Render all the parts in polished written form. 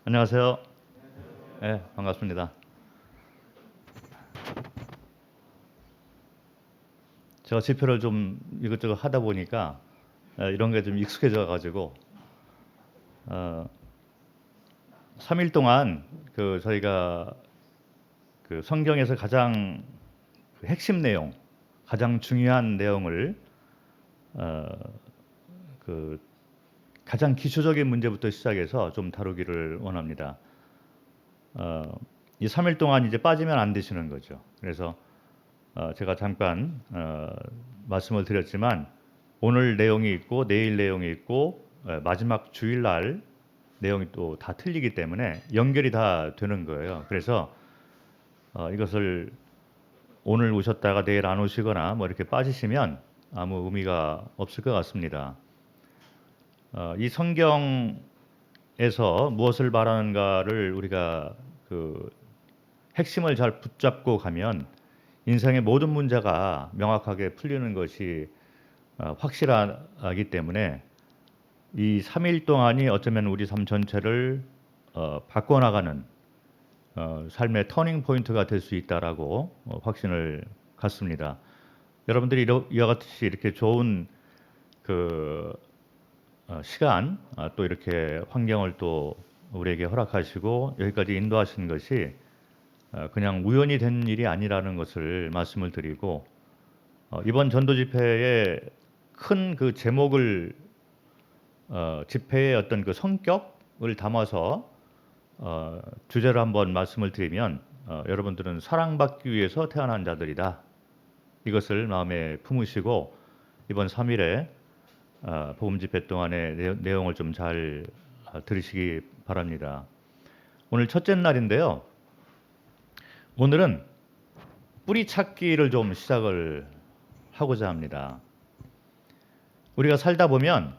안녕하세요. 네, 반갑습니다. 제가 집회를 좀 이것저것 하다 보니까 이런 게 좀 익숙해져 가지고 3일 동안 저희가 성경에서 가장 핵심 내용, 가장 중요한 내용을 어, 그 가장 기초적인 문제부터 시작해서 좀 다루기를 원합니다. 이 3일 동안 이제 빠지면 안 되시는 거죠. 그래서 제가 잠깐 말씀을 드렸지만 오늘 내용이 있고 내일 내용이 있고 마지막 주일날 내용이 또 다 틀리기 때문에 연결이 다 되는 거예요. 그래서 이것을 오늘 오셨다가 내일 안 오시거나 뭐 이렇게 빠지시면 아무 의미가 없을 것 같습니다. 이 성경에서 무엇을 말하는가를 우리가 그 핵심을 잘 붙잡고 가면 인생의 모든 문제가 명확하게 풀리는 것이 확실하기 때문에 이 3일 동안이 어쩌면 우리 삶 전체를 바꿔나가는 삶의 터닝 포인트가 될 수 있다라고 확신을 갖습니다. 여러분들이 이와 같이 이렇게 좋은 그 시간 또 이렇게 환경을 또 우리에게 허락하시고 여기까지 인도하신 것이 그냥 우연이 된 일이 아니라는 것을 말씀을 드리고 이번 전도 집회의 큰 그 제목을 집회의 어떤 그 성격을 담아서 주제를 한번 말씀을 드리면 여러분들은 사랑받기 위해서 태어난 자들이다. 이것을 마음에 품으시고 이번 3일에 복음 집회 동안의 내용을 좀 잘 들으시기 바랍니다. 오늘 첫째 날인데요. 오늘은 뿌리 찾기를 좀 시작을 하고자 합니다. 우리가 살다 보면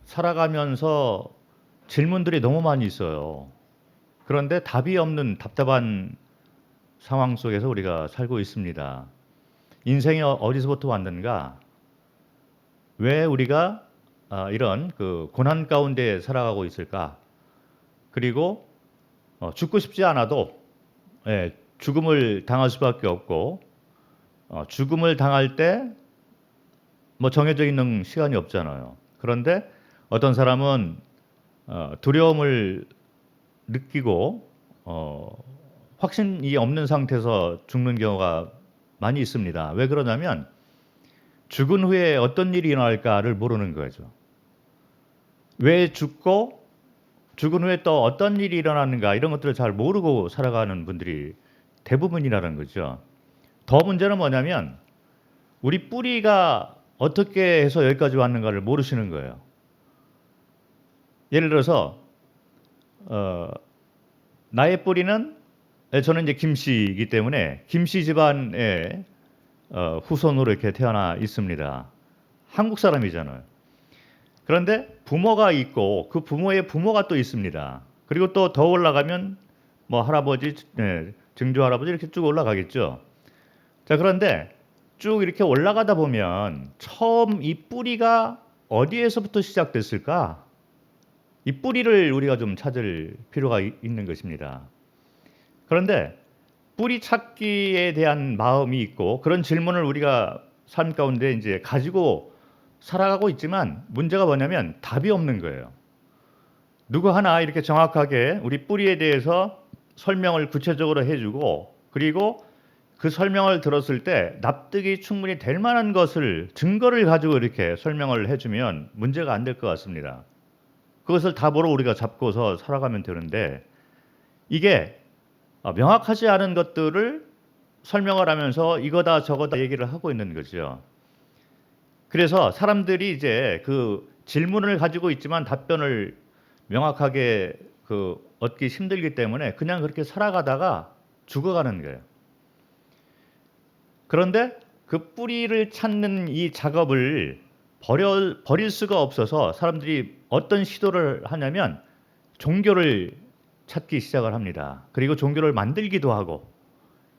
살아가면서 질문들이 너무 많이 있어요. 그런데 답이 없는 답답한 상황 속에서 우리가 살고 있습니다. 인생이 어디서부터 왔는가? 왜 우리가 이런 그 고난 가운데 살아가고 있을까? 그리고 죽고 싶지 않아도 죽음을 당할 수밖에 없고 죽음을 당할 때 뭐 정해져 있는 시간이 없잖아요. 그런데 어떤 사람은 두려움을 느끼고 확신이 없는 상태에서 죽는 경우가 많이 있습니다. 왜 그러냐면 죽은 후에 어떤 일이 일어날까를 모르는 거죠. 왜 죽고 죽은 후에 또 어떤 일이 일어나는가 이런 것들을 잘 모르고 살아가는 분들이 대부분이라는 거죠. 더 문제는 뭐냐면 우리 뿌리가 어떻게 해서 여기까지 왔는가를 모르시는 거예요. 예를 들어서 나의 뿌리는 저는 이제 김씨이기 때문에 김씨 집안의 후손으로 이렇게 태어나 있습니다. 한국 사람이잖아요. 그런데 부모가 있고 그 부모의 부모가 또 있습니다. 그리고 또 더 올라가면 뭐 할아버지, 증조 할아버지 이렇게 쭉 올라가겠죠. 자, 그런데 쭉 이렇게 올라가다 보면 처음 이 뿌리가 어디에서부터 시작됐을까? 이 뿌리를 우리가 좀 찾을 필요가 있는 것입니다. 그런데 뿌리 찾기에 대한 마음이 있고 그런 질문을 우리가 삶 가운데 이제 가지고 살아가고 있지만 문제가 뭐냐면 답이 없는 거예요. 누구 하나 이렇게 정확하게 우리 뿌리에 대해서 설명을 구체적으로 해주고 그리고 그 설명을 들었을 때 납득이 충분히 될 만한 것을 증거를 가지고 이렇게 설명을 해주면 문제가 안 될 것 같습니다. 그것을 답으로 우리가 잡고서 살아가면 되는데 이게 명확하지 않은 것들을 설명을 하면서 이거다 저거다 얘기를 하고 있는 거죠. 그래서 사람들이 이제 그 질문을 가지고 있지만 답변을 명확하게 얻기 힘들기 때문에 그냥 그렇게 살아가다가 죽어가는 거예요. 그런데 그 뿌리를 찾는 이 작업을 버릴 수가 없어서 사람들이 어떤 시도를 하냐면 종교를 찾기 시작을 합니다. 그리고 종교를 만들기도 하고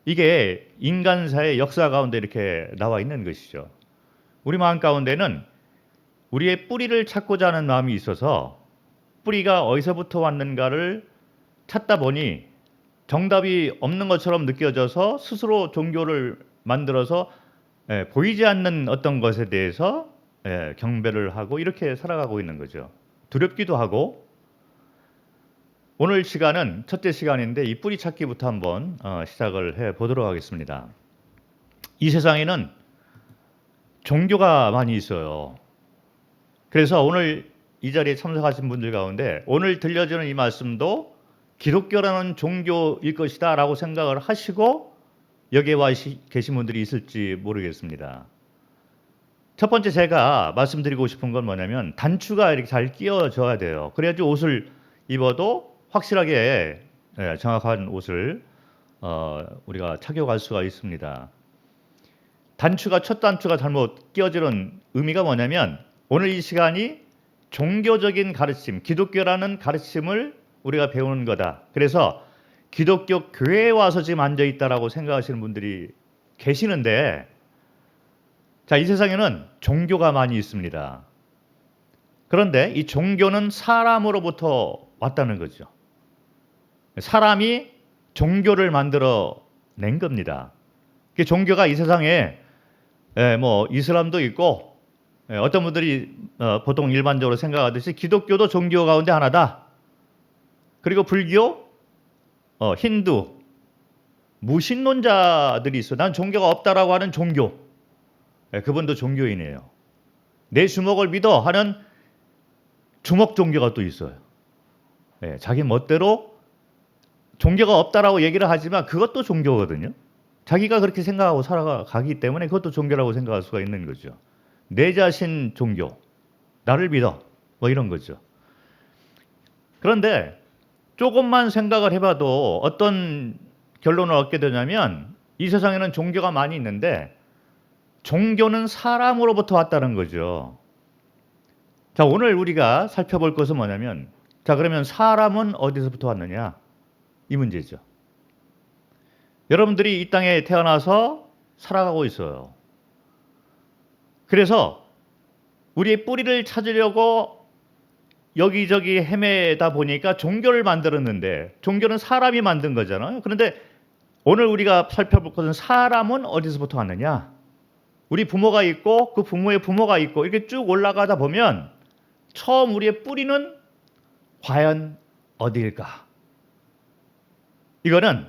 이게 인간사의 역사 가운데 이렇게 나와 있는 것이죠. 우리 마음 가운데는 우리의 뿌리를 찾고자 하는 마음이 있어서 뿌리가 어디서부터 왔는가를 찾다 보니 정답이 없는 것처럼 느껴져서 스스로 종교를 만들어서 보이지 않는 어떤 것에 대해서 경배를 하고 이렇게 살아가고 있는 거죠. 두렵기도 하고. 오늘 시간은 첫째 시간인데 이 뿌리 찾기부터 한번 시작을 해 보도록 하겠습니다. 이 세상에는 종교가 많이 있어요. 그래서 오늘 이 자리에 참석하신 분들 가운데 오늘 들려주는 이 말씀도 기독교라는 종교일 것이다 라고 생각을 하시고 여기에 와 계신 분들이 있을지 모르겠습니다. 첫 번째 제가 말씀드리고 싶은 건 뭐냐면 단추가 이렇게 잘 끼워져야 돼요. 그래야지 옷을 입어도 확실하게 정확한 옷을 우리가 착용할 수가 있습니다. 첫 단추가 잘못 끼워지는 의미가 뭐냐면 오늘 이 시간이 종교적인 가르침, 기독교라는 가르침을 우리가 배우는 거다. 그래서 기독교 교회에 와서 지금 앉아 있다라고 생각하시는 분들이 계시는데, 자, 이 세상에는 종교가 많이 있습니다. 그런데 이 종교는 사람으로부터 왔다는 거죠. 사람이 종교를 만들어 낸 겁니다. 종교가 이 세상에 뭐 이슬람도 있고 어떤 분들이 보통 일반적으로 생각하듯이 기독교도 종교 가운데 하나다. 그리고 불교, 힌두, 무신론자들이 있어요. 난 종교가 없다라고 하는 종교. 그분도 종교인이에요. 내 주먹을 믿어 하는 주먹 종교가 또 있어요. 자기 멋대로 종교가 없다라고 얘기를 하지만 그것도 종교거든요. 자기가 그렇게 생각하고 살아가기 때문에 그것도 종교라고 생각할 수가 있는 거죠. 내 자신 종교, 나를 믿어, 뭐 이런 거죠. 그런데 조금만 생각을 해봐도 어떤 결론을 얻게 되냐면 이 세상에는 종교가 많이 있는데 종교는 사람으로부터 왔다는 거죠. 자, 오늘 우리가 살펴볼 것은 뭐냐면, 자, 그러면 사람은 어디서부터 왔느냐? 이 문제죠. 여러분들이 이 땅에 태어나서 살아가고 있어요. 그래서 우리의 뿌리를 찾으려고 여기저기 헤매다 보니까 종교를 만들었는데 종교는 사람이 만든 거잖아요. 그런데 오늘 우리가 살펴볼 것은 사람은 어디서부터 왔느냐? 우리 부모가 있고 그 부모의 부모가 있고 이렇게 쭉 올라가다 보면 처음 우리의 뿌리는 과연 어디일까? 이거는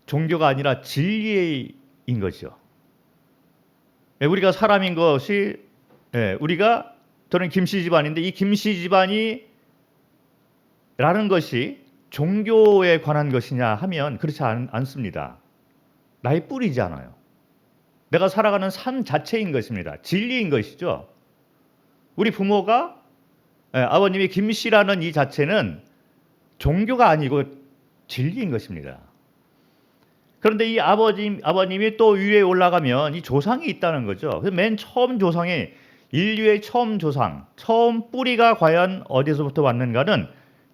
종교가 아니라 진리인 거죠. 우리가 사람인 것이 우리가 저는 김씨 집안인데 이 김씨 집안이 라는 것이 종교에 관한 것이냐 하면 그렇지 않습니다. 나의 뿌리잖아요. 내가 살아가는 삶 자체인 것입니다. 진리인 것이죠. 우리 부모가 아버님이 김씨라는 이 자체는 종교가 아니고 진리인 것입니다. 그런데 이 아버님이 또 위에 올라가면 이 조상이 있다는 거죠. 그래서 맨 처음 조상이 인류의 처음 조상, 처음 뿌리가 과연 어디서부터 왔는가는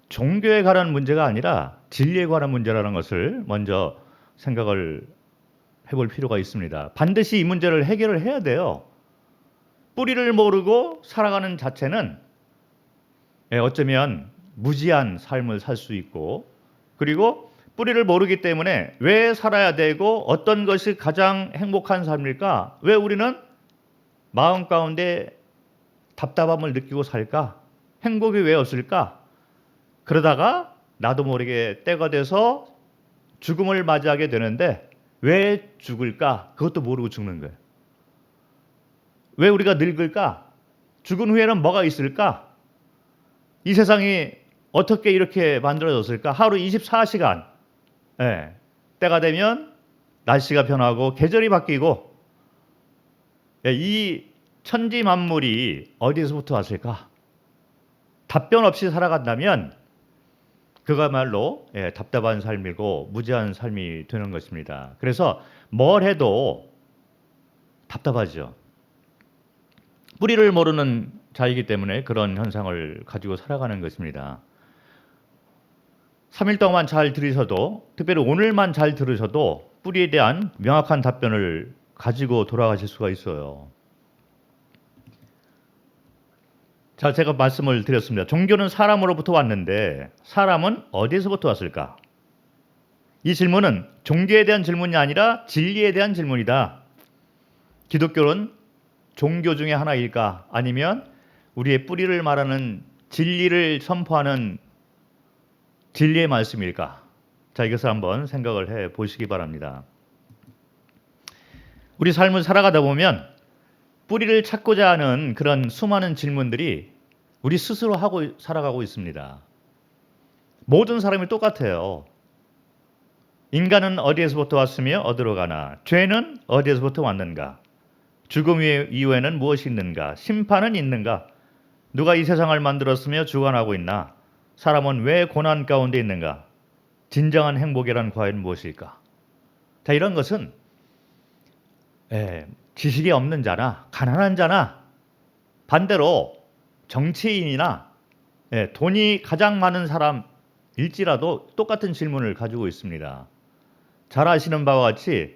종교에 관한 문제가 아니라 진리에 관한 문제라는 것을 먼저 생각을 해볼 필요가 있습니다. 반드시 이 문제를 해결을 해야 돼요. 뿌리를 모르고 살아가는 자체는 어쩌면 무지한 삶을 살 수 있고, 그리고 뿌리를 모르기 때문에 왜 살아야 되고 어떤 것이 가장 행복한 삶일까? 왜 우리는 마음 가운데 답답함을 느끼고 살까? 행복이 왜 없을까? 그러다가 나도 모르게 때가 돼서 죽음을 맞이하게 되는데 왜 죽을까? 그것도 모르고 죽는 거예요. 왜 우리가 늙을까? 죽은 후에는 뭐가 있을까? 이 세상이 어떻게 이렇게 만들어졌을까? 하루 24시간 때가 되면 날씨가 변하고 계절이 바뀌고 이 천지 만물이 어디서부터 왔을까? 답변 없이 살아간다면 그가말로 답답한 삶이고 무지한 삶이 되는 것입니다. 그래서 뭘 해도 답답하죠. 뿌리를 모르는 자이기 때문에 그런 현상을 가지고 살아가는 것입니다. 3일 동안 잘 들으셔도, 특별히 오늘만 잘 들으셔도 뿌리에 대한 명확한 답변을 가지고 돌아가실 수가 있어요. 자, 제가 말씀을 드렸습니다. 종교는 사람으로부터 왔는데 사람은 어디에서부터 왔을까? 이 질문은 종교에 대한 질문이 아니라 진리에 대한 질문이다. 기독교는 종교 중에 하나일까? 아니면 우리의 뿌리를 말하는 진리를 선포하는 진리의 말씀일까? 자, 이것을 한번 생각을 해 보시기 바랍니다. 우리 삶을 살아가다 보면 뿌리를 찾고자 하는 그런 수많은 질문들이 우리 스스로 하고 살아가고 있습니다. 모든 사람이 똑같아요. 인간은 어디에서부터 왔으며 어디로 가나? 죄는 어디에서부터 왔는가? 죽음 이후에는 무엇이 있는가? 심판은 있는가? 누가 이 세상을 만들었으며 주관하고 있나? 사람은 왜 고난 가운데 있는가? 진정한 행복이란 과연 무엇일까? 자, 이런 것은 지식이 없는 자나 가난한 자나 반대로 정치인이나 돈이 가장 많은 사람일지라도 똑같은 질문을 가지고 있습니다. 잘 아시는 바와 같이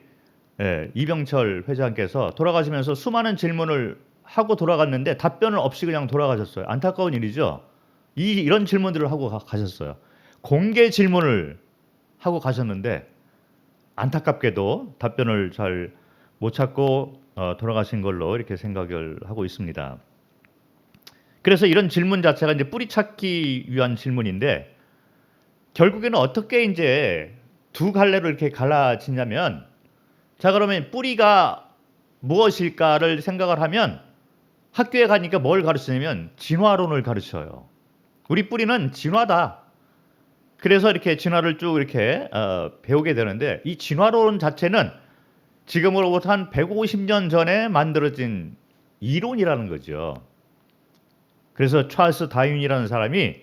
이병철 회장께서 돌아가시면서 수많은 질문을 하고 돌아갔는데 답변을 없이 그냥 돌아가셨어요. 안타까운 일이죠. 이런 질문들을 하고 가셨어요. 공개 질문을 하고 가셨는데 안타깝게도 답변을 잘 못 찾고 돌아가신 걸로 이렇게 생각을 하고 있습니다. 그래서 이런 질문 자체가 이제 뿌리 찾기 위한 질문인데 결국에는 어떻게 이제 두 갈래로 이렇게 갈라지냐면, 자, 그러면 뿌리가 무엇일까를 생각을 하면 학교에 가니까 뭘 가르치냐면 진화론을 가르쳐요. 우리 뿌리는 진화다. 그래서 이렇게 진화를 쭉 이렇게 배우게 되는데, 이 진화론 자체는 지금으로부터 한 150년 전에 만들어진 이론이라는 거죠. 그래서 찰스 다윈이라는 사람이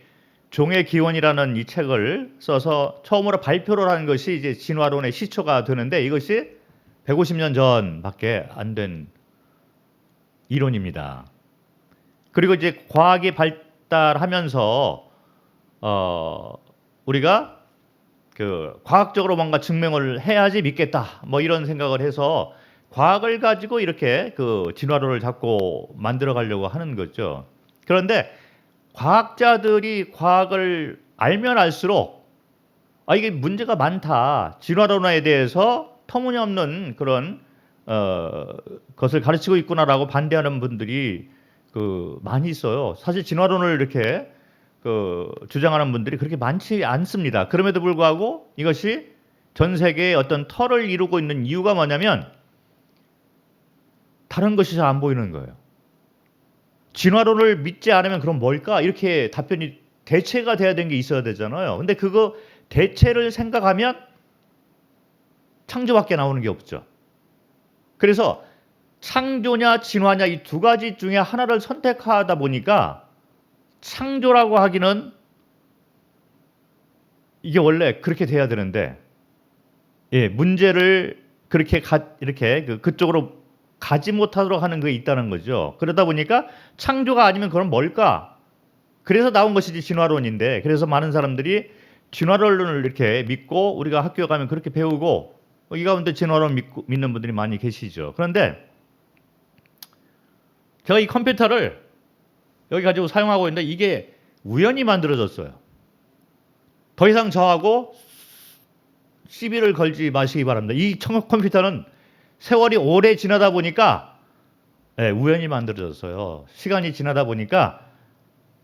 종의 기원이라는 이 책을 써서 처음으로 발표를 한 것이 이제 진화론의 시초가 되는데, 이것이 150년 전밖에 안 된 이론입니다. 그리고 이제 과학이 발달하면서 우리가 그 과학적으로 뭔가 증명을 해야지 믿겠다, 뭐 이런 생각을 해서 과학을 가지고 이렇게 그 진화론을 자꾸 만들어 가려고 하는 거죠. 그런데 과학자들이 과학을 알면 알수록 이게 문제가 많다, 진화론에 대해서 터무니없는 그런 것을 가르치고 있구나라고 반대하는 분들이 많이 있어요. 사실 진화론을 이렇게 주장하는 분들이 그렇게 많지 않습니다. 그럼에도 불구하고 이것이 전 세계에 어떤 터를 이루고 있는 이유가 뭐냐면 다른 것이 잘 안 보이는 거예요. 진화론을 믿지 않으면 그럼 뭘까? 이렇게 답변이 대체가 돼야 되는 게 있어야 되잖아요. 근데 그거 대체를 생각하면 창조밖에 나오는 게 없죠. 그래서 창조냐 진화냐 이 두 가지 중에 하나를 선택하다 보니까 창조라고 하기는 이게 원래 그렇게 돼야 되는데, 문제를 그렇게 이렇게 그쪽으로 가지 못하도록 하는 게 있다는 거죠. 그러다 보니까 창조가 아니면 그럼 뭘까? 그래서 나온 것이지 진화론인데, 그래서 많은 사람들이 진화론을 이렇게 믿고 우리가 학교에 가면 그렇게 배우고 이 가운데 진화론 믿는 분들이 많이 계시죠. 그런데 제가 이 컴퓨터를 여기 가지고 사용하고 있는데 이게 우연히 만들어졌어요. 더 이상 저하고 시비를 걸지 마시기 바랍니다. 이 컴퓨터는 세월이 오래 지나다 보니까 우연히 만들어졌어요. 시간이 지나다 보니까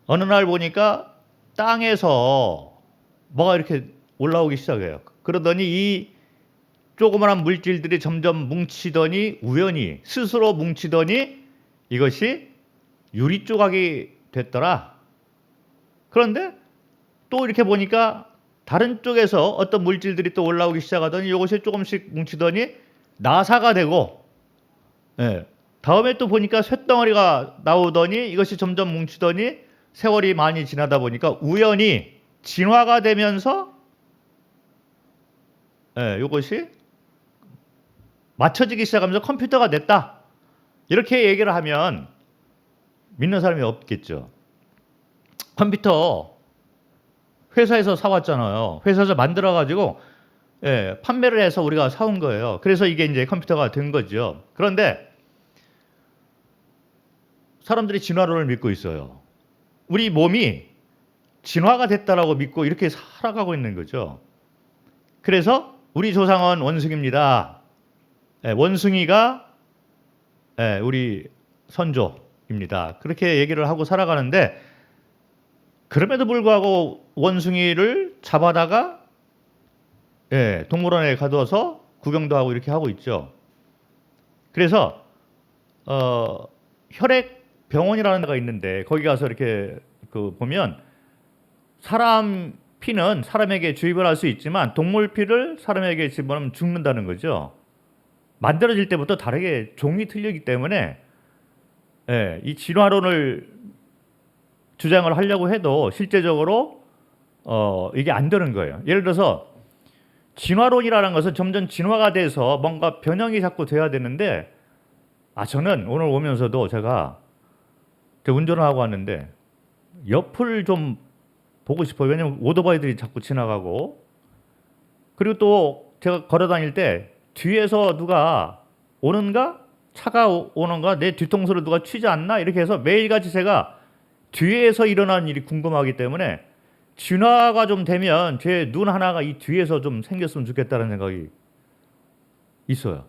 어느 날 보니까 땅에서 뭐가 이렇게 올라오기 시작해요. 그러더니 이 조그마한 물질들이 점점 뭉치더니 우연히 스스로 뭉치더니 이것이 유리 조각이 됐더라. 그런데 또 이렇게 보니까 다른 쪽에서 어떤 물질들이 또 올라오기 시작하더니 이것이 조금씩 뭉치더니 나사가 되고, 다음에 또 보니까 쇳덩어리가 나오더니 이것이 점점 뭉치더니 세월이 많이 지나다 보니까 우연히 진화가 되면서 이것이 맞춰지기 시작하면서 컴퓨터가 됐다. 이렇게 얘기를 하면 믿는 사람이 없겠죠. 컴퓨터 회사에서 사왔잖아요. 회사에서 만들어가지고 판매를 해서 우리가 사온 거예요. 그래서 이게 이제 컴퓨터가 된 거죠. 그런데 사람들이 진화론을 믿고 있어요. 우리 몸이 진화가 됐다라고 믿고 이렇게 살아가고 있는 거죠. 그래서 우리 조상은 원숭이입니다. 원숭이가 우리 선조입니다. 그렇게 얘기를 하고 살아가는데, 그럼에도 불구하고 원숭이를 잡아다가 동물원에 가둬서 구경도 하고 이렇게 하고 있죠. 그래서 혈액병원이라는 데가 있는데 거기 가서 이렇게 보면 사람 피는 사람에게 주입을 할 수 있지만 동물 피를 사람에게 집어넣으면 죽는다는 거죠. 만들어질 때부터 다르게 종이 틀리기 때문에 이 진화론을 주장을 하려고 해도 실제적으로 이게 안 되는 거예요. 예를 들어서 진화론이라는 것은 점점 진화가 돼서 뭔가 변형이 자꾸 돼야 되는데, 저는 오늘 오면서도 제가 운전을 하고 왔는데 옆을 좀 보고 싶어요. 왜냐면 오토바이들이 자꾸 지나가고, 그리고 또 제가 걸어 다닐 때 뒤에서 누가 오는가, 차가 오는가, 내 뒤통수를 누가 치지 않나, 이렇게 해서 매일같이 제가 뒤에서 일어나는 일이 궁금하기 때문에 진화가 좀 되면 제 눈 하나가 이 뒤에서 좀 생겼으면 좋겠다는 생각이 있어요.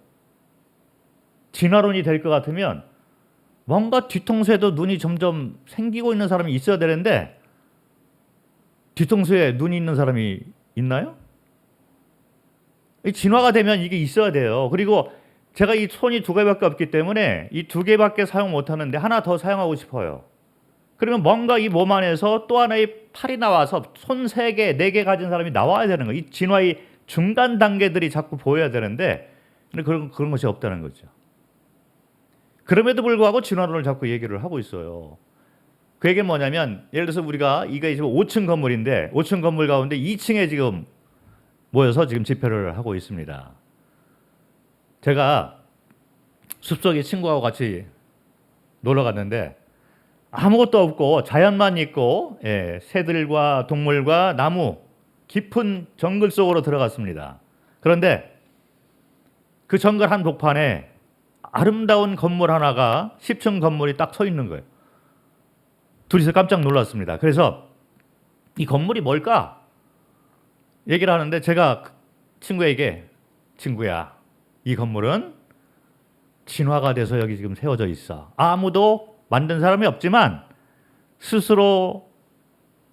진화론이 될 것 같으면 뭔가 뒤통수에도 눈이 점점 생기고 있는 사람이 있어야 되는데, 뒤통수에 눈이 있는 사람이 있나요? 진화가 되면 이게 있어야 돼요. 그리고 제가 이 손이 2개밖에 없기 때문에 이 2개밖에 사용 못하는데 하나 더 사용하고 싶어요. 그러면 뭔가 이 몸 안에서 또 하나의 팔이 나와서 손 3개, 4개 가진 사람이 나와야 되는 거예요. 이 진화의 중간 단계들이 자꾸 보여야 되는데, 근데 그런 것이 없다는 거죠. 그럼에도 불구하고 진화론을 자꾸 얘기를 하고 있어요. 그 얘기는 뭐냐면, 예를 들어서 우리가 이게 지금 5층 건물인데 5층 건물 가운데 2층에 지금 모여서 지금 집회를 하고 있습니다. 제가 숲속에 친구하고 같이 놀러 갔는데 아무것도 없고 자연만 있고 새들과 동물과 나무, 깊은 정글 속으로 들어갔습니다. 그런데 그 정글 한 복판에 아름다운 건물 하나가 10층 건물이 딱 서 있는 거예요. 둘이서 깜짝 놀랐습니다. 그래서 이 건물이 뭘까? 얘기를 하는데 제가 친구에게, 친구야, 이 건물은 진화가 돼서 여기 지금 세워져 있어. 아무도 만든 사람이 없지만 스스로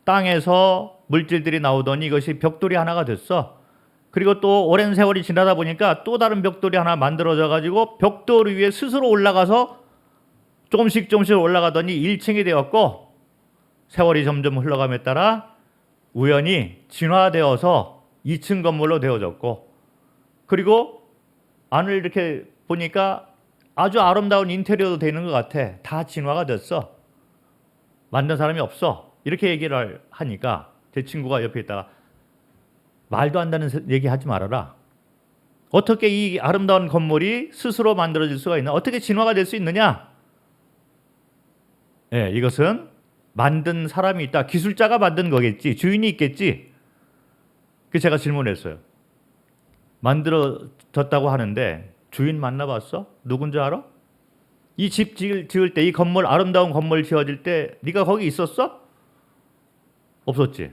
땅에서 물질들이 나오더니 이것이 벽돌이 하나가 됐어. 그리고 또 오랜 세월이 지나다 보니까 또 다른 벽돌이 하나 만들어져 가지고 벽돌 위에 스스로 올라가서 조금씩 올라가더니 1층이 되었고, 세월이 점점 흘러감에 따라 우연히 진화되어서 2층 건물로 되어졌고, 그리고 안을 이렇게 보니까 아주 아름다운 인테리어도 되는 것 같아. 다 진화가 됐어. 만든 사람이 없어. 이렇게 얘기를 하니까 제 친구가 옆에 있다가, 말도 안 되는 얘기 하지 말아라. 어떻게 이 아름다운 건물이 스스로 만들어질 수가 있나? 어떻게 진화가 될 수 있느냐? 이것은 만든 사람이 있다. 기술자가 만든 거겠지. 주인이 있겠지. 그래서 제가 질문했어요. 만들어졌다고 하는데 주인 만나봤어? 누군지 알아? 이 집 지을 때, 이 건물, 아름다운 건물 지어질 때 네가 거기 있었어? 없었지.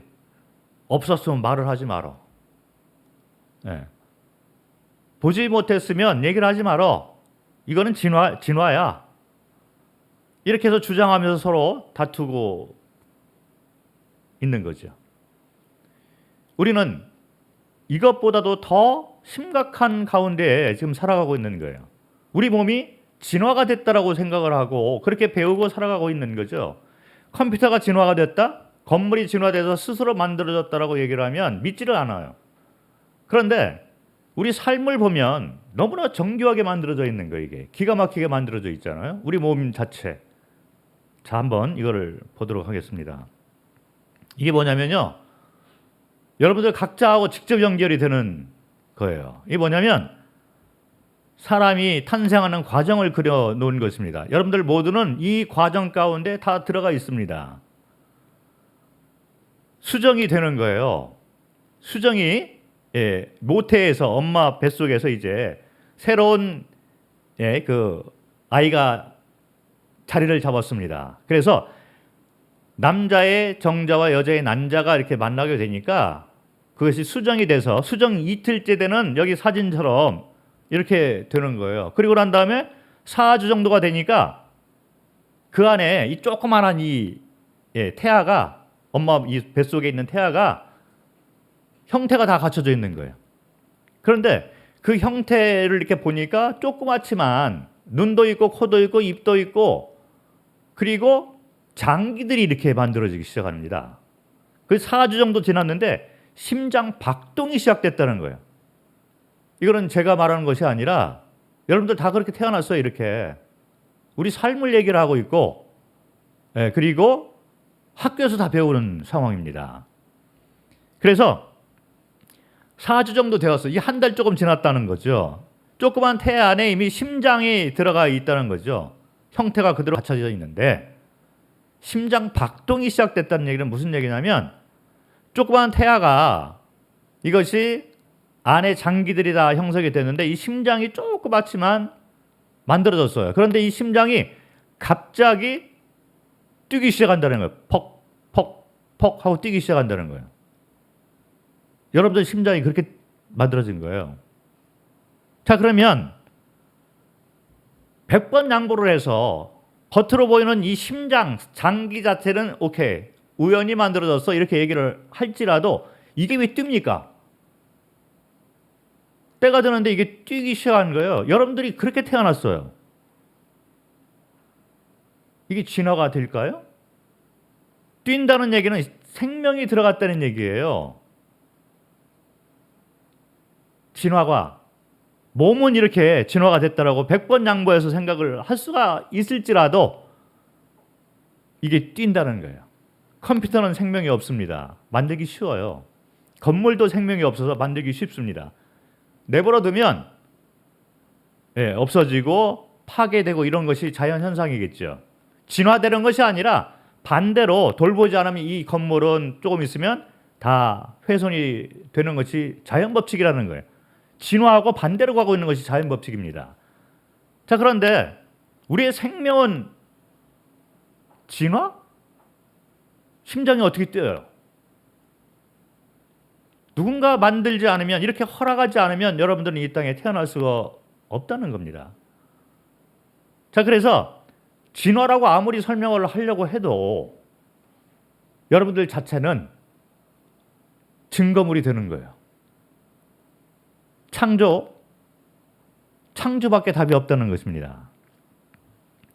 없었으면 말을 하지 말어. 보지 못했으면 얘기를 하지 말어. 이거는 진화야. 이렇게 해서 주장하면서 서로 다투고 있는 거죠. 우리는 이것보다도 더 심각한 가운데에 지금 살아가고 있는 거예요. 우리 몸이 진화가 됐다라고 생각을 하고 그렇게 배우고 살아가고 있는 거죠. 컴퓨터가 진화가 됐다? 건물이 진화돼서 스스로 만들어졌다라고 얘기를 하면 믿지를 않아요. 그런데 우리 삶을 보면 너무나 정교하게 만들어져 있는 거예요. 이게 기가 막히게 만들어져 있잖아요. 우리 몸 자체. 자, 한번 이거를 보도록 하겠습니다. 이게 뭐냐면요, 여러분들 각자하고 직접 연결이 되는 거예요. 이게 뭐냐면 사람이 탄생하는 과정을 그려놓은 것입니다. 여러분들 모두는 이 과정 가운데 다 들어가 있습니다. 수정이 되는 거예요. 수정이 모태에서, 엄마 뱃속에서 이제 새로운 그 아이가 자리를 잡았습니다. 그래서 남자의 정자와 여자의 난자가 이렇게 만나게 되니까 그것이 수정이 돼서 수정 이틀째 되는 여기 사진처럼 이렇게 되는 거예요. 그리고 난 다음에 4주 정도가 되니까 그 안에 이 조그만한 이 태아가 엄마 이 뱃속에 있는 태아가 형태가 다 갖춰져 있는 거예요. 그런데 그 형태를 이렇게 보니까 조그맣지만 눈도 있고 코도 있고 입도 있고 그리고 장기들이 이렇게 만들어지기 시작합니다. 그 4주 정도 지났는데 심장 박동이 시작됐다는 거예요. 이거는 제가 말하는 것이 아니라 여러분들 다 그렇게 태어났어요. 이렇게 우리 삶을 얘기를 하고 있고 그리고 학교에서 다 배우는 상황입니다. 그래서 4주 정도 되었어요. 이 한 달 조금 지났다는 거죠. 조그만 태 안에 이미 심장이 들어가 있다는 거죠. 형태가 그대로 갖춰져 있는데 심장 박동이 시작됐다는 얘기는 무슨 얘기냐면 조그만 태아가 이것이 안에 장기들이 다 형성이 됐는데 이 심장이 조그맣지만 만들어졌어요. 그런데 이 심장이 갑자기 뛰기 시작한다는 거예요. 퍽, 퍽, 퍽 하고 뛰기 시작한다는 거예요. 여러분들 심장이 그렇게 만들어진 거예요. 자, 그러면 100번 양보를 해서 겉으로 보이는 이 심장, 장기 자체는 오케이, 우연히 만들어졌어 이렇게 얘기를 할지라도 이게 왜 뜁니까? 때가 되는데 이게 뛰기 시작한 거예요. 여러분들이 그렇게 태어났어요. 이게 진화가 될까요? 뛴다는 얘기는 생명이 들어갔다는 얘기예요. 진화가 몸은 이렇게 진화가 됐다라고 100번 양보해서 생각을 할 수가 있을지라도 이게 뛴다는 거예요. 컴퓨터는 생명이 없습니다. 만들기 쉬워요. 건물도 생명이 없어서 만들기 쉽습니다. 내버려 두면 없어지고 파괴되고 이런 것이 자연현상이겠죠. 진화되는 것이 아니라 반대로 돌보지 않으면 이 건물은 조금 있으면 다 훼손이 되는 것이 자연법칙이라는 거예요. 진화하고 반대로 가고 있는 것이 자연법칙입니다. 자, 그런데 우리의 생명은 진화? 심장이 어떻게 뛰어요? 누군가 만들지 않으면, 이렇게 허락하지 않으면 여러분들은 이 땅에 태어날 수가 없다는 겁니다. 자, 그래서 진화라고 아무리 설명을 하려고 해도 여러분들 자체는 증거물이 되는 거예요. 창조밖에 답이 없다는 것입니다.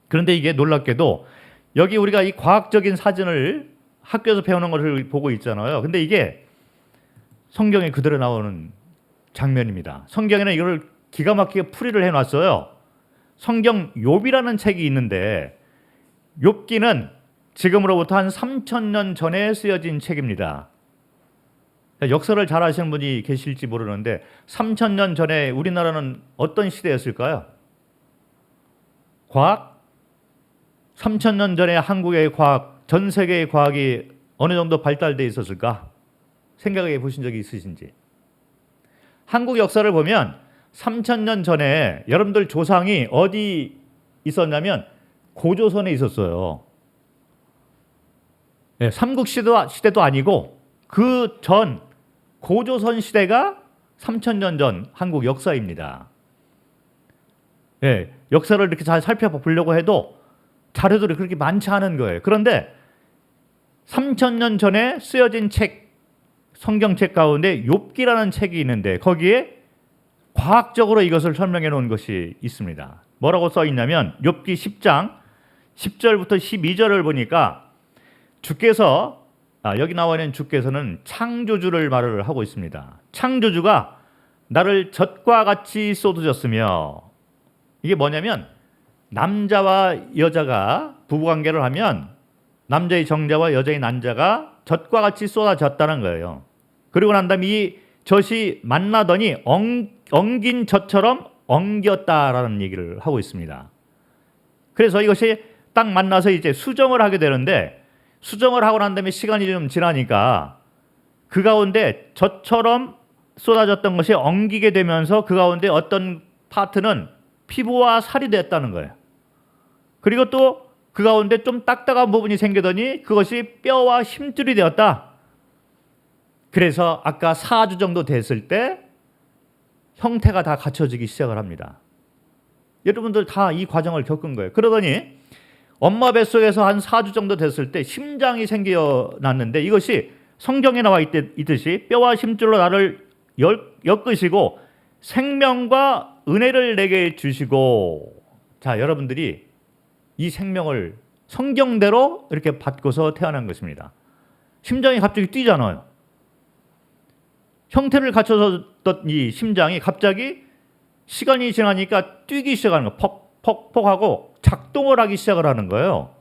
그런데 이게 놀랍게도 여기 우리가 이 과학적인 사진을 학교에서 배우는 것을 보고 있잖아요. 근데 이게 성경에 그대로 나오는 장면입니다. 성경에는 이걸 기가 막히게 풀이를 해놨어요. 성경 욥이라는 책이 있는데 욥기는 지금으로부터 한 3,000년 전에 쓰여진 책입니다. 역사를 잘 아시는 분이 계실지 모르는데 3,000년 전에 우리나라는 어떤 시대였을까요? 과학? 3,000년 전에 한국의 과학, 전 세계의 과학이 어느 정도 발달되어 있었을까? 생각해 보신 적이 있으신지. 한국 역사를 보면 3,000년 전에 여러분들 조상이 어디 있었냐면 고조선에 있었어요. 삼국시대도 아니고 그 전 고조선 시대가 3,000년 전 한국 역사입니다. 역사를 이렇게 잘 살펴보려고 해도 자료들이 그렇게 많지 않은 거예요. 그런데 3,000년 전에 쓰여진 책, 성경책 가운데 욥기라는 책이 있는데 거기에 과학적으로 이것을 설명해 놓은 것이 있습니다. 뭐라고 써 있냐면 욥기 10장 10절부터 12절을 보니까 주께서 여기 나와 있는 주께서는 창조주를 말을 하고 있습니다. 창조주가 나를 젖과 같이 쏟아졌으며, 이게 뭐냐면 남자와 여자가 부부관계를 하면 남자의 정자와 여자의 난자가 젖과 같이 쏟아졌다는 거예요. 그리고 난 다음에 이 젖이 만나더니 엉긴 젖처럼 엉겼다라는 얘기를 하고 있습니다. 그래서 이것이 딱 만나서 이제 수정을 하게 되는데, 수정을 하고 난 다음에 시간이 좀 지나니까 그 가운데 젖처럼 쏟아졌던 것이 엉기게 되면서 그 가운데 어떤 파트는 피부와 살이 됐다는 거예요. 그리고 또 그 가운데 좀 딱딱한 부분이 생기더니 그것이 뼈와 힘줄이 되었다. 그래서 아까 4주 정도 됐을 때 형태가 다 갖춰지기 시작을 합니다. 여러분들 다 이 과정을 겪은 거예요. 그러더니 엄마 뱃속에서 한 4주 정도 됐을 때 심장이 생겨났는데 이것이 성경에 나와 있듯이 뼈와 힘줄로 나를 엮으시고 생명과 은혜를 내게 주시고, 자, 여러분들이 이 생명을 성경대로 이렇게 받고서 태어난 것입니다. 심장이 갑자기 뛰잖아요. 형태를 갖춰졌던 이 심장이 갑자기 시간이 지나니까 뛰기 시작하는 거예요. 퍽퍽퍽 하고 작동을 하기 시작을 하는 거예요.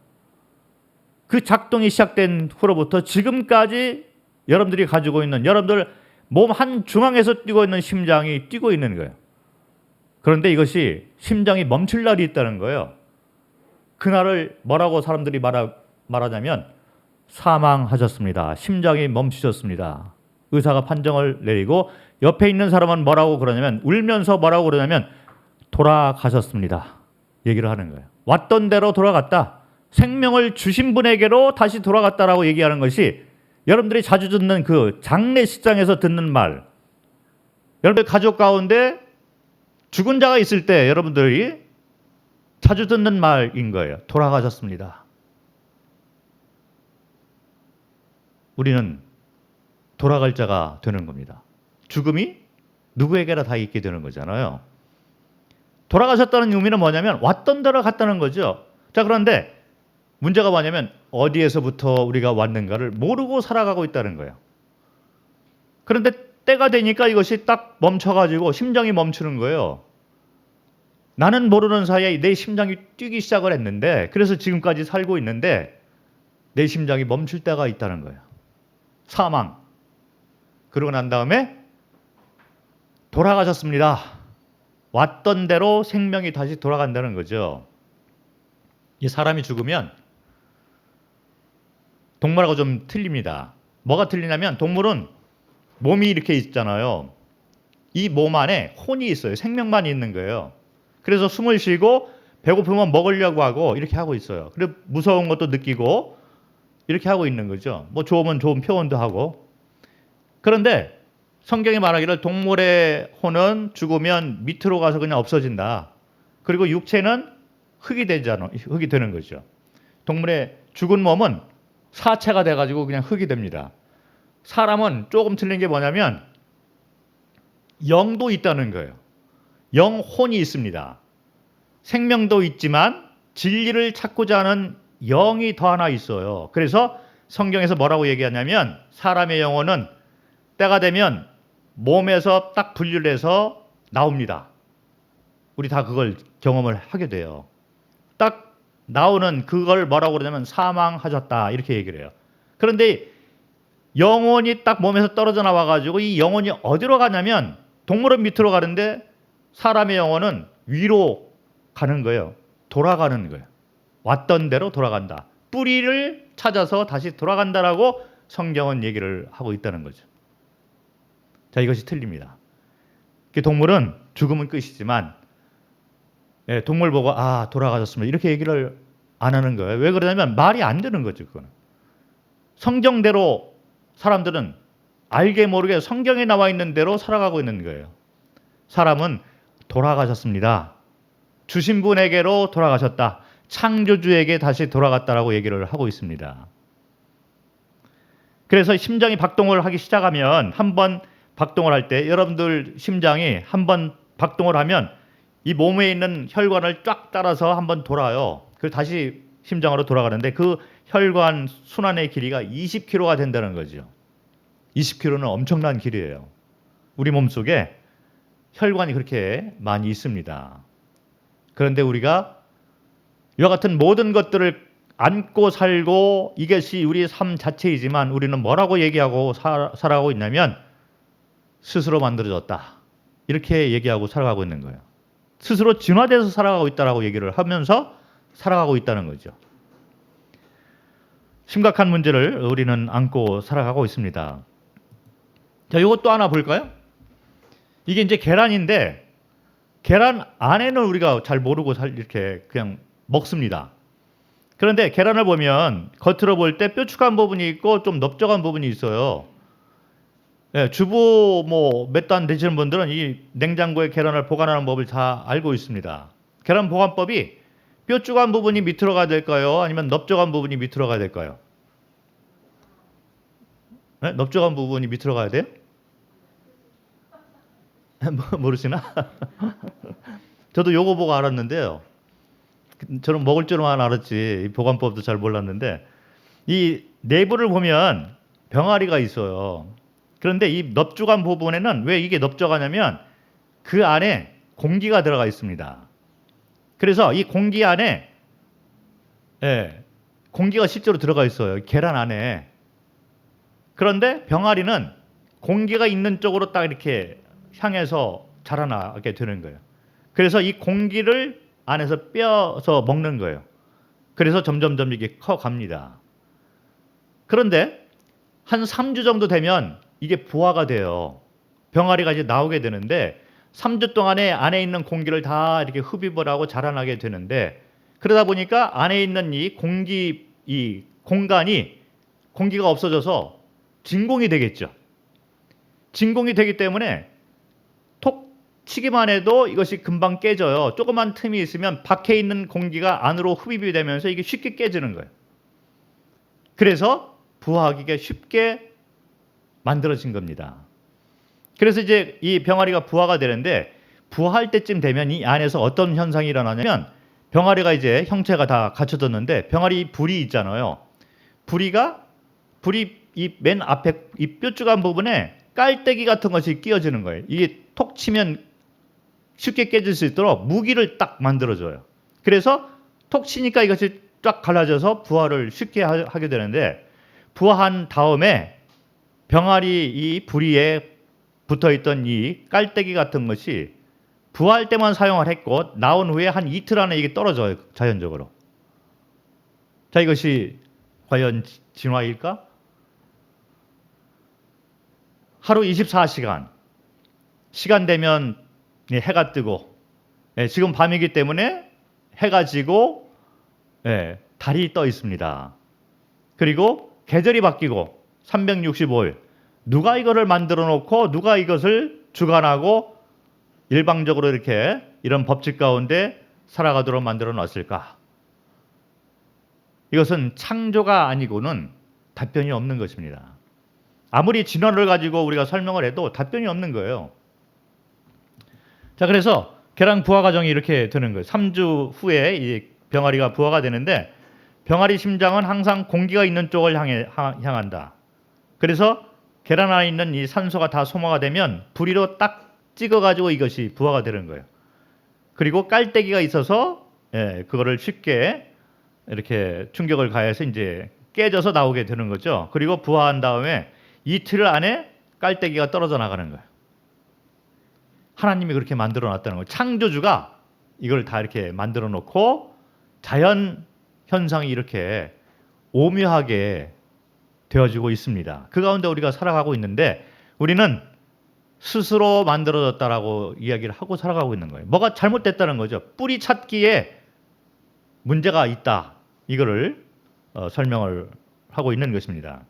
그 작동이 시작된 후로부터 지금까지 여러분들이 가지고 있는, 여러분들 몸 한 중앙에서 뛰고 있는 심장이 뛰고 있는 거예요. 그런데 이것이 심장이 멈출 날이 있다는 거예요. 그날을 뭐라고 사람들이 말하냐면 사망하셨습니다. 심장이 멈추셨습니다. 의사가 판정을 내리고 옆에 있는 사람은 뭐라고 그러냐면, 울면서 뭐라고 그러냐면 돌아가셨습니다. 얘기를 하는 거예요. 왔던 대로 돌아갔다. 생명을 주신 분에게로 다시 돌아갔다라고 얘기하는 것이 여러분들이 자주 듣는 그 장례식장에서 듣는 말. 여러분들 가족 가운데 죽은 자가 있을 때 여러분들이 자주 듣는 말인 거예요. 돌아가셨습니다. 우리는 돌아갈 자가 되는 겁니다. 죽음이 누구에게나 다 있게 되는 거잖아요. 돌아가셨다는 의미는 뭐냐면 왔던 데로 갔다는 거죠. 자, 그런데 문제가 뭐냐면 어디에서부터 우리가 왔는가를 모르고 살아가고 있다는 거예요. 그런데 때가 되니까 이것이 딱 멈춰가지고 심장이 멈추는 거예요. 나는 모르는 사이에 내 심장이 뛰기 시작을 했는데, 그래서 지금까지 살고 있는데 내 심장이 멈출 때가 있다는 거예요. 사망. 그러고 난 다음에 돌아가셨습니다. 왔던 대로 생명이 다시 돌아간다는 거죠. 이 사람이 죽으면 동물하고 좀 틀립니다. 뭐가 틀리냐면 동물은 몸이 이렇게 있잖아요. 이 몸 안에 혼이 있어요. 생명만 있는 거예요. 그래서 숨을 쉬고 배고프면 먹으려고 하고 이렇게 하고 있어요. 그리고 무서운 것도 느끼고 이렇게 하고 있는 거죠. 뭐 좋으면 좋은 표현도 하고. 그런데 성경이 말하기를 동물의 혼은 죽으면 밑으로 가서 그냥 없어진다. 그리고 육체는 흙이 되는 거죠. 동물의 죽은 몸은 사체가 돼가지고 그냥 흙이 됩니다. 사람은 조금 틀린 게 뭐냐면 영도 있다는 거예요. 영혼이 있습니다. 생명도 있지만 진리를 찾고자 하는 영이 더 하나 있어요. 그래서 성경에서 뭐라고 얘기하냐면 사람의 영혼은 때가 되면 몸에서 딱 분리를 해서 나옵니다. 우리 다 그걸 경험을 하게 돼요. 딱 나오는 그걸 뭐라고 그러냐면 사망하셨다 이렇게 얘기를 해요. 그런데 영혼이 딱 몸에서 떨어져 나와가지고 이 영혼이 어디로 가냐면 동물은 밑으로 가는데 사람의 영혼은 위로 가는 거예요. 돌아가는 거예요. 왔던 대로 돌아간다. 뿌리를 찾아서 다시 돌아간다라고 성경은 얘기를 하고 있다는 거죠. 자, 이것이 틀립니다. 동물은 죽으면 끝이지만 동물 보고 돌아가셨습니다 이렇게 얘기를 안 하는 거예요. 왜 그러냐면 말이 안 되는 거죠. 그거는 성경대로 사람들은 알게 모르게 성경에 나와 있는 대로 살아가고 있는 거예요. 사람은 돌아가셨습니다. 주신 분에게로 돌아가셨다. 창조주에게 다시 돌아갔다라고 얘기를 하고 있습니다. 그래서 심장이 박동을 하기 시작하면, 한번 박동을 할 때 여러분들 심장이 한번 박동을 하면 이 몸에 있는 혈관을 쫙 따라서 한번 돌아요. 그리고 다시 심장으로 돌아가는데 그 혈관 순환의 길이가 20km가 된다는 거죠. 20km는 엄청난 길이에요. 우리 몸속에 혈관이 그렇게 많이 있습니다. 그런데 우리가 이와 같은 모든 것들을 안고 살고 이것이 우리의 삶 자체이지만 우리는 뭐라고 얘기하고 살아가고 있냐면 스스로 만들어졌다. 이렇게 얘기하고 살아가고 있는 거예요. 스스로 진화돼서 살아가고 있다라고 얘기를 하면서 살아가고 있다는 거죠. 심각한 문제를 우리는 안고 살아가고 있습니다. 자, 이것도 하나 볼까요? 이게 이제 계란인데 계란 안에는 우리가 잘 모르고 이렇게 그냥 먹습니다. 그런데 계란을 보면 겉으로 볼 때 뾰족한 부분이 있고 좀 넓적한 부분이 있어요. 예, 주부 뭐 몇 단 되시는 분들은 이 냉장고에 계란을 보관하는 법을 다 알고 있습니다. 계란 보관법이 뾰족한 부분이 밑으로 가야 될까요? 아니면 넓적한 부분이 밑으로 가야 될까요? 네? 넓적한 부분이 밑으로 가야 돼요? 모르시나? 저도 요거 보고 알았는데요. 저는 먹을 줄만 알았지 보관법도 잘 몰랐는데 이 내부를 보면 병아리가 있어요. 그런데 이 넓적한 부분에는 왜 이게 넓적하냐면 그 안에 공기가 들어가 있습니다. 그래서 이 공기 안에 예, 공기가 실제로 들어가 있어요. 계란 안에. 그런데 병아리는 공기가 있는 쪽으로 딱 이렇게 향해서 자라나게 되는 거예요. 그래서 이 공기를 안에서 빼서 먹는 거예요. 그래서 점점점 이게 커 갑니다. 그런데 한 3주 정도 되면 이게 부화가 돼요. 병아리가 이제 나오게 되는데 3주 동안에 안에 있는 공기를 다 이렇게 흡입을 하고 자라나게 되는데 그러다 보니까 안에 있는 이 공간이 공기가 없어져서 진공이 되겠죠. 진공이 되기 때문에 톡 치기만 해도 이것이 금방 깨져요. 조그만 틈이 있으면 밖에 있는 공기가 안으로 흡입이 되면서 이게 쉽게 깨지는 거예요. 그래서 부화하기가 쉽게 만들어진 겁니다. 그래서 이제 이 병아리가 부화가 되는데 부화할 때쯤 되면 이 안에서 어떤 현상이 일어나냐면 병아리가 이제 형체가 다 갖춰졌는데 병아리 불이 있잖아요. 불이 이 맨 앞에 이 뾰족한 부분에 깔때기 같은 것이 끼어지는 거예요. 이게 톡 치면 쉽게 깨질 수 있도록 무기를 딱 만들어줘요. 그래서 톡 치니까 이것이 쫙 갈라져서 부화를 쉽게 하게 되는데 부화한 다음에 병아리 이 부리에 붙어있던 이 깔때기 같은 것이 부화할 때만 사용을 했고 나온 후에 한 이틀 안에 이게 떨어져요. 자연적으로. 자, 이것이 과연 진화일까? 하루 24시간 시간 되면 해가 뜨고 지금 밤이기 때문에 해가 지고 달이 떠 있습니다. 그리고 계절이 바뀌고 365일 누가 이거를 만들어 놓고 누가 이것을 주관하고 일방적으로 이렇게 이런 법칙 가운데 살아가도록 만들어 놨을까? 이것은 창조가 아니고는 답변이 없는 것입니다. 아무리 진화를 가지고 우리가 설명을 해도 답변이 없는 거예요. 자, 그래서 계란 부화 과정이 이렇게 되는 거예요. 3주 후에 이 병아리가 부화가 되는데 병아리 심장은 항상 공기가 있는 쪽을 향한다. 그래서 계란 안에 있는 이 산소가 다 소모가 되면 부리로 딱 찍어가지고 이것이 부화가 되는 거예요. 그리고 깔때기가 있어서 그거를 쉽게 이렇게 충격을 가해서 이제 깨져서 나오게 되는 거죠. 그리고 부화한 다음에 이틀 안에 깔때기가 떨어져 나가는 거예요. 하나님이 그렇게 만들어 놨다는 거예요. 창조주가 이걸 다 이렇게 만들어 놓고 자연 현상이 이렇게 오묘하게 되어지고 있습니다. 그 가운데 우리가 살아가고 있는데 우리는 스스로 만들어졌다라고 이야기를 하고 살아가고 있는 거예요. 뭐가 잘못됐다는 거죠. 뿌리 찾기에 문제가 있다. 이거를 설명을 하고 있는 것입니다.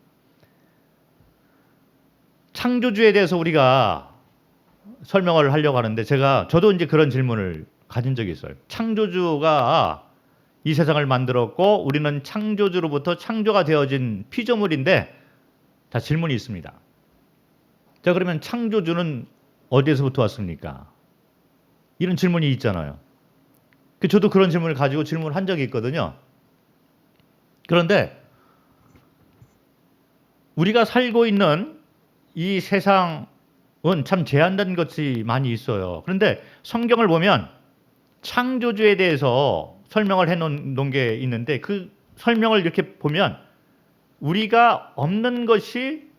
창조주에 대해서 우리가 설명을 하려고 하는데 저도 이제 그런 질문을 가진 적이 있어요. 창조주가 이 세상을 만들었고 우리는 창조주로부터 창조가 되어진 피조물인데 자, 질문이 있습니다. 자, 그러면 창조주는 어디에서부터 왔습니까? 이런 질문이 있잖아요. 저도 그런 질문을 가지고 질문을 한 적이 있거든요. 그런데 우리가 살고 있는 이 세상은 참 제한된 것이 많이 있어요. 그런데 성경을 보면 창조주에 대해서 설명을 해놓은 게 있는데 그 설명을 이렇게 보면 우리가 없는 것이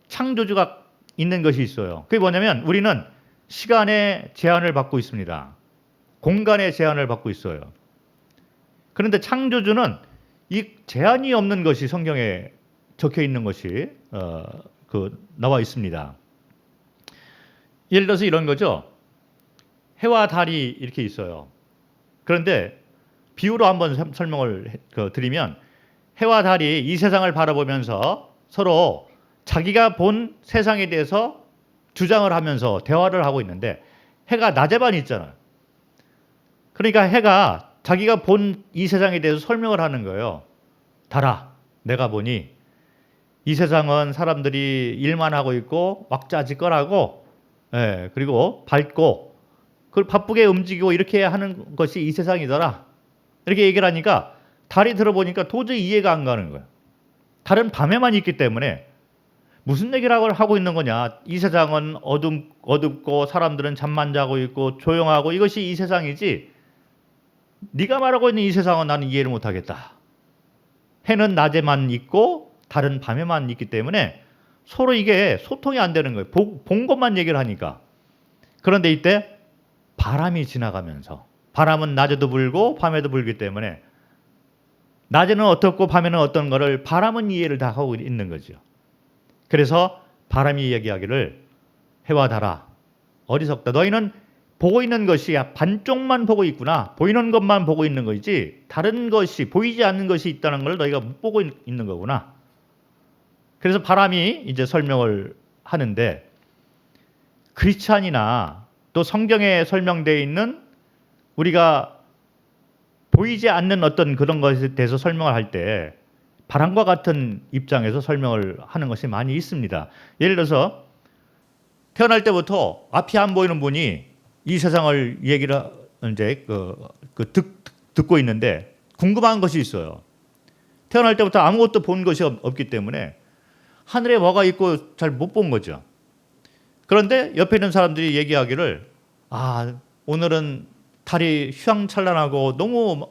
창조주가 있는 것이 있어요. 그게 뭐냐면 우리는 시간의 제한을 받고 있습니다. 공간의 제한을 받고 있어요. 그런데 창조주는 이 제한이 없는 것이 성경에 적혀 있는 것이 나와 있습니다. 예를 들어서 이런 거죠. 해와 달이 이렇게 있어요. 그런데 비유로 한번 설명을 드리면 해와 달이 이 세상을 바라보면서 서로 자기가 본 세상에 대해서 주장을 하면서 대화를 하고 있는데 해가 낮에만 있잖아요. 그러니까 해가 자기가 본 이 세상에 대해서 설명을 하는 거예요. 달아, 내가 보니 이 세상은 사람들이 일만 하고 있고 왁자지껄하고 그리고 밝고 그걸 바쁘게 움직이고 이렇게 하는 것이 이 세상이더라. 이렇게 얘기를 하니까 달이 들어보니까 도저히 이해가 안 가는 거예요. 달은 밤에만 있기 때문에 무슨 얘기를 하고 있는 거냐. 이 세상은 어둡고 사람들은 잠만 자고 있고 조용하고 이것이 이 세상이지 네가 말하고 있는 이 세상은 나는 이해를 못하겠다. 해는 낮에만 있고 달은 밤에만 있기 때문에 서로 이게 소통이 안 되는 거예요. 본 것만 얘기를 하니까. 그런데 이때 바람이 지나가면서 바람은 낮에도 불고 밤에도 불기 때문에 낮에는 어떻고 밤에는 어떤 거를 바람은 이해를 다 하고 있는 거죠. 그래서 바람이 얘기하기를 해와 달아 어리석다. 너희는 보고 있는 것이 반쪽만 보고 있구나. 보이는 것만 보고 있는 거지 다른 것이 보이지 않는 것이 있다는 걸 너희가 못 보고 있는 거구나. 그래서 바람이 이제 설명을 하는데 크리스찬이나 또 성경에 설명되어 있는 우리가 보이지 않는 어떤 그런 것에 대해서 설명을 할 때 바람과 같은 입장에서 설명을 하는 것이 많이 있습니다. 예를 들어서 태어날 때부터 앞이 안 보이는 분이 이 세상을 얘기를 이제 듣고 있는데 궁금한 것이 있어요. 태어날 때부터 아무것도 본 것이 없기 때문에 하늘에 뭐가 있고 잘 못 본 거죠. 그런데 옆에 있는 사람들이 얘기하기를 오늘은 달이 휘황찬란하고 너무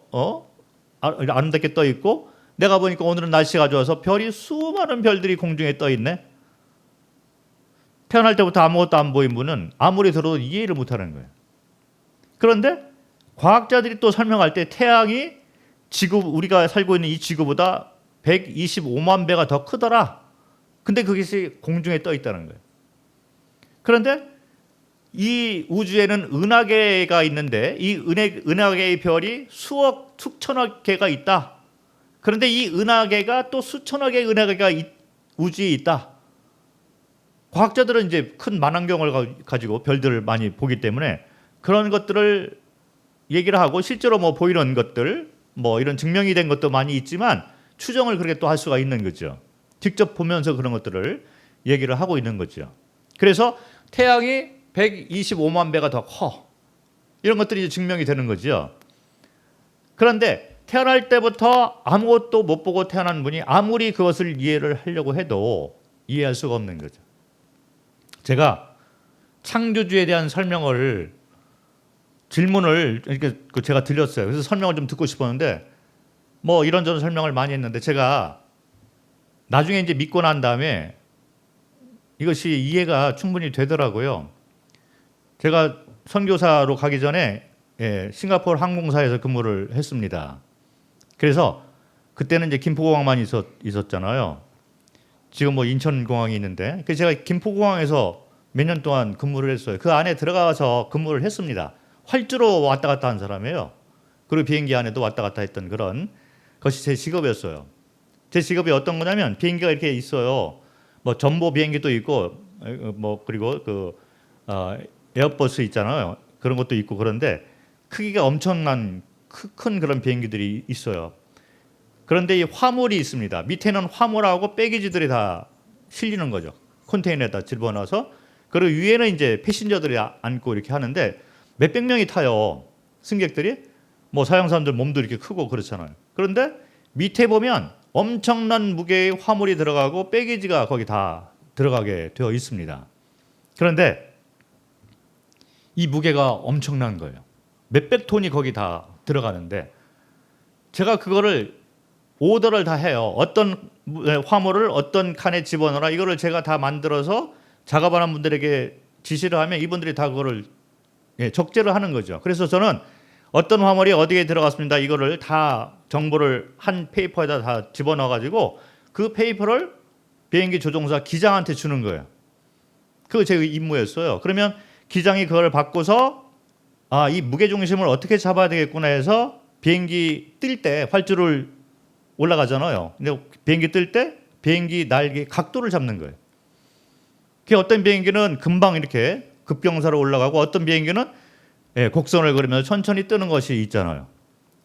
아름답게 떠 있고 내가 보니까 오늘은 날씨가 좋아서 별이 수많은 별들이 공중에 떠 있네. 태어날 때부터 아무것도 안 보인 분은 아무리 들어도 이해를 못하는 거예요. 그런데 과학자들이 또 설명할 때 태양이 우리가 살고 있는 이 지구보다 125만 배가 더 크더라. 근데 그것이 공중에 떠 있다는 거예요. 그런데 이 우주에는 은하계가 있는데 이 은하계의 별이 수천억 개가 있다. 그런데 이 은하계가 또 수천억 개의 은하계가 우주에 있다. 과학자들은 이제 큰 망원경을 가지고 별들을 많이 보기 때문에 그런 것들을 얘기를 하고 실제로 뭐 보이는 것들 뭐 이런 증명이 된 것도 많이 있지만 추정을 그렇게 또 할 수가 있는 거죠. 직접 보면서 그런 것들을 얘기를 하고 있는 거죠. 그래서 태양이 125만 배가 더 커. 이런 것들이 이제 증명이 되는 거죠. 그런데 태어날 때부터 아무것도 못 보고 태어난 분이 아무리 그것을 이해를 하려고 해도 이해할 수가 없는 거죠. 제가 창조주에 대한 질문을 이렇게 제가 드렸어요. 그래서 설명을 좀 듣고 싶었는데 뭐 이런저런 설명을 많이 했는데 제가 나중에 이제 믿고 난 다음에 이것이 이해가 충분히 되더라고요. 제가 선교사로 가기 전에 싱가포르 항공사에서 근무를 했습니다. 그래서 그때는 이제 김포공항만 있었잖아요. 지금 뭐 인천공항이 있는데 그래서 제가 김포공항에서 몇 년 동안 근무를 했어요. 그 안에 들어가서 근무를 했습니다. 활주로 왔다 갔다 한 사람이에요. 그리고 비행기 안에도 왔다 갔다 했던 그런 것이 제 직업이었어요. 제 직업이 어떤 거냐면 비행기가 이렇게 있어요. 뭐 전보 비행기도 있고 뭐 그리고 에어버스 있잖아요. 그런 것도 있고 그런데 크기가 엄청난 큰 그런 비행기들이 있어요. 그런데 이 화물이 있습니다. 밑에는 화물하고 배기지들이 다 실리는 거죠. 컨테이너에다 집어넣어서 그리고 위에는 이제 패신저들이 앉고 이렇게 하는데 몇백 명이 타요. 승객들이 뭐 서양 사람들 몸도 이렇게 크고 그렇잖아요. 그런데 밑에 보면 엄청난 무게의 화물이 들어가고 배기지가 거기 다 들어가게 되어 있습니다. 그런데 이 무게가 엄청난 거예요. 몇백 톤이 거기 다 들어가는데 제가 그거를 오더를 다 해요. 어떤 화물을 어떤 칸에 집어넣어라. 이거를 제가 다 만들어서 작업하는 분들에게 지시를 하면 이분들이 다 그거를 적재를 하는 거죠. 그래서 저는 어떤 화물이 어디에 들어갔습니다. 이거를 다 정보를 한 페이퍼에다 다 집어넣어가지고 그 페이퍼를 비행기 조종사 기장한테 주는 거예요. 그거 제 임무였어요. 그러면 기장이 그걸 받고서 이 무게중심을 어떻게 잡아야 되겠구나 해서 비행기 뜰 때 활주를 올라가잖아요. 근데 비행기 뜰 때 비행기 날개 각도를 잡는 거예요. 그 어떤 비행기는 금방 이렇게 급경사로 올라가고 어떤 비행기는 곡선을 그리면서 천천히 뜨는 것이 있잖아요.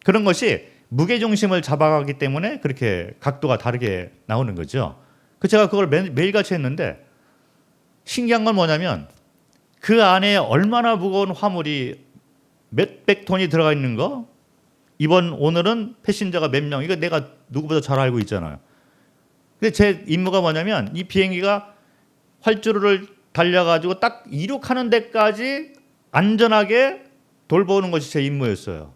그런 것이 무게중심을 잡아가기 때문에 그렇게 각도가 다르게 나오는 거죠. 제가 그걸 매일같이 했는데 신기한 건 뭐냐면 그 안에 얼마나 무거운 화물이 몇백 톤이 들어가 있는 거, 오늘은 패신저가 몇 명, 이거 내가 누구보다 잘 알고 있잖아요. 근데 제 임무가 뭐냐면 이 비행기가 활주로를 달려가지고 딱 이륙하는 데까지 안전하게 돌보는 것이 제 임무였어요.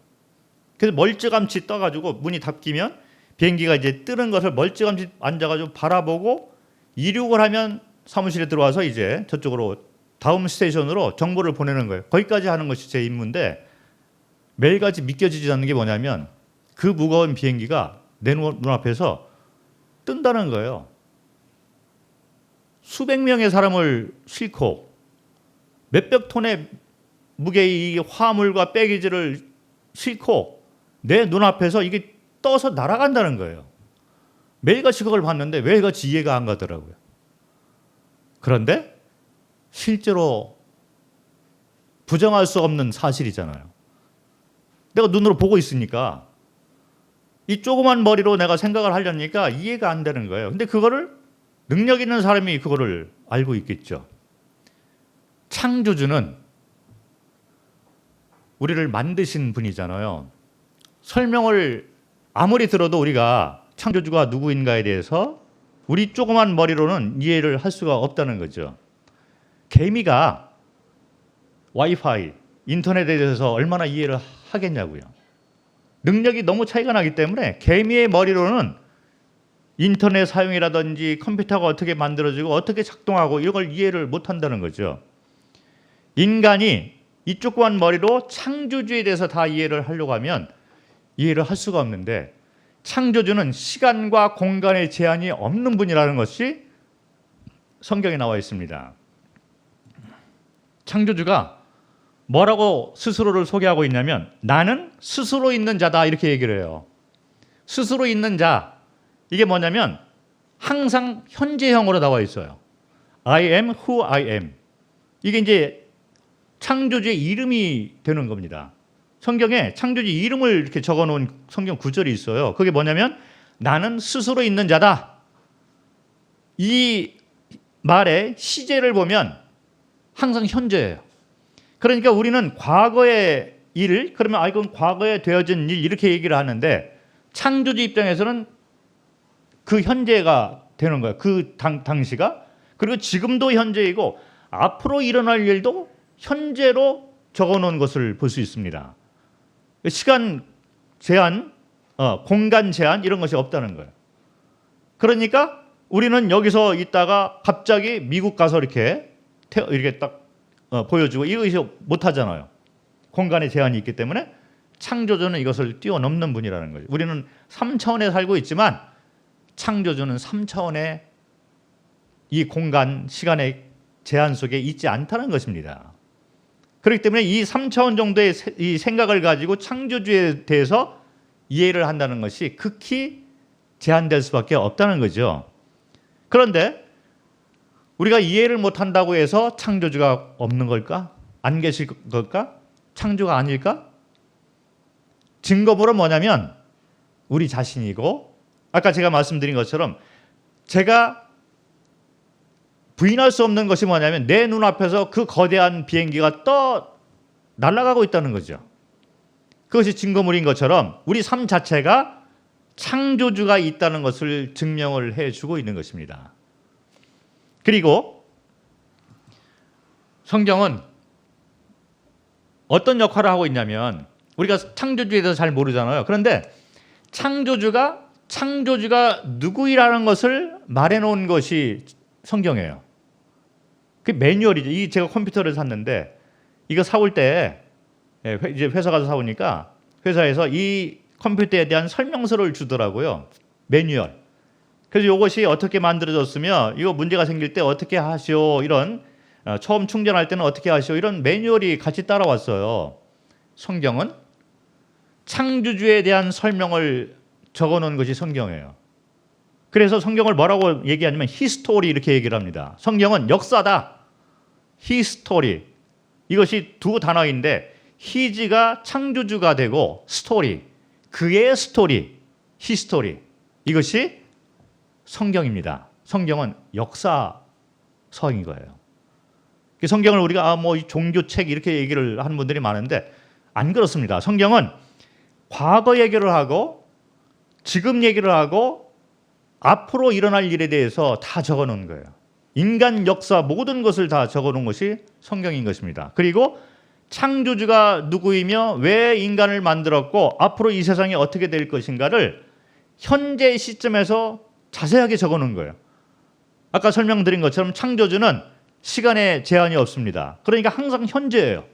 그래서 멀찌감치 떠가지고 문이 닫히면 비행기가 이제 뜨는 것을 멀찌감치 앉아가지고 바라보고 이륙을 하면 사무실에 들어와서 이제 저쪽으로 다음 스테이션으로 정보를 보내는 거예요. 거기까지 하는 것이 제 임무인데 매일같이 믿겨지지 않는 게 뭐냐면 그 무거운 비행기가 내 눈앞에서 뜬다는 거예요. 수백 명의 사람을 싣고 몇백 톤의 무게의 이 화물과 배기지를 싣고 내 눈앞에서 이게 떠서 날아간다는 거예요. 매일같이 그걸 봤는데 매일같이 이해가 안 가더라고요. 그런데 실제로 부정할 수 없는 사실이잖아요. 내가 눈으로 보고 있으니까 이 조그만 머리로 내가 생각을 하려니까 이해가 안 되는 거예요. 근데 그거를 능력 있는 사람이 그거를 알고 있겠죠. 창조주는 우리를 만드신 분이잖아요. 설명을 아무리 들어도 우리가 창조주가 누구인가에 대해서 우리 조그만 머리로는 이해를 할 수가 없다는 거죠. 개미가 와이파이, 인터넷에 대해서 얼마나 이해를 하겠냐고요. 능력이 너무 차이가 나기 때문에 개미의 머리로는 인터넷 사용이라든지 컴퓨터가 어떻게 만들어지고 어떻게 작동하고 이걸 이해를 못한다는 거죠. 인간이 이 조그만 머리로 창조주에 대해서 다 이해를 하려고 하면 이해를 할 수가 없는데 창조주는 시간과 공간의 제한이 없는 분이라는 것이 성경에 나와 있습니다. 창조주가 뭐라고 스스로를 소개하고 있냐면 나는 스스로 있는 자다 이렇게 얘기를 해요. 스스로 있는 자, 이게 뭐냐면 항상 현재형으로 나와 있어요. I am who I am. 이게 이제 창조주의 이름이 되는 겁니다. 성경에 창조주 이름을 이렇게 적어놓은 성경 구절이 있어요. 그게 뭐냐면 나는 스스로 있는 자다. 이 말의 시제를 보면 항상 현재예요. 그러니까 우리는 과거의 일, 그러면 이건 과거에 되어진 일 이렇게 얘기를 하는데 창조주 입장에서는 그 현재가 되는 거예요. 그 당시가. 그리고 지금도 현재이고 앞으로 일어날 일도 현재로 적어놓은 것을 볼 수 있습니다. 시간 제한, 공간 제한 이런 것이 없다는 거예요. 그러니까 우리는 여기서 있다가 갑자기 미국 가서 이렇게 딱 보여주고 이것이 못하잖아요. 공간의 제한이 있기 때문에 창조주는 이것을 뛰어넘는 분이라는 거죠. 우리는 3차원에 살고 있지만 창조주는 3차원의 이 공간, 시간의 제한 속에 있지 않다는 것입니다. 그렇기 때문에 이 3차원 정도의 이 생각을 가지고 창조주에 대해서 이해를 한다는 것이 극히 제한될 수밖에 없다는 거죠. 그런데 우리가 이해를 못한다고 해서 창조주가 없는 걸까? 안 계실 걸까? 창조가 아닐까? 증거보로 뭐냐면 우리 자신이고 아까 제가 말씀드린 것처럼 제가 부인할 수 없는 것이 뭐냐면 내 눈앞에서 그 거대한 비행기가 날아가고 있다는 거죠. 그것이 증거물인 것처럼 우리 삶 자체가 창조주가 있다는 것을 증명을 해주고 있는 것입니다. 그리고 성경은 어떤 역할을 하고 있냐면 우리가 창조주에 대해서 잘 모르잖아요. 그런데 창조주가 누구이라는 것을 말해놓은 것이 성경이에요. 그 매뉴얼이죠. 이 제가 컴퓨터를 샀는데 이거 사올 때 이제 회사 가서 사오니까 회사에서 이 컴퓨터에 대한 설명서를 주더라고요. 매뉴얼. 그래서 이것이 어떻게 만들어졌으며 이거 문제가 생길 때 어떻게 하시오 이런 처음 충전할 때는 어떻게 하시오 이런 매뉴얼이 같이 따라왔어요. 성경은 창조주에 대한 설명을 적어놓은 것이 성경이에요. 그래서 성경을 뭐라고 얘기하냐면 히스토리 이렇게 얘기를 합니다. 성경은 역사다. 히스토리. 이것이 두 단어인데 히즈가 창조주가 되고 스토리, 그의 스토리, 히스토리. 이것이 성경입니다. 성경은 역사서인 거예요. 성경을 우리가 뭐 종교책 이렇게 얘기를 하는 분들이 많은데 안 그렇습니다. 성경은 과거 얘기를 하고 지금 얘기를 하고 앞으로 일어날 일에 대해서 다 적어놓은 거예요. 인간 역사 모든 것을 다 적어놓은 것이 성경인 것입니다. 그리고 창조주가 누구이며 왜 인간을 만들었고 앞으로 이 세상이 어떻게 될 것인가를 현재 시점에서 자세하게 적어놓은 거예요. 아까 설명드린 것처럼 창조주는 시간에 제한이 없습니다. 그러니까 항상 현재예요.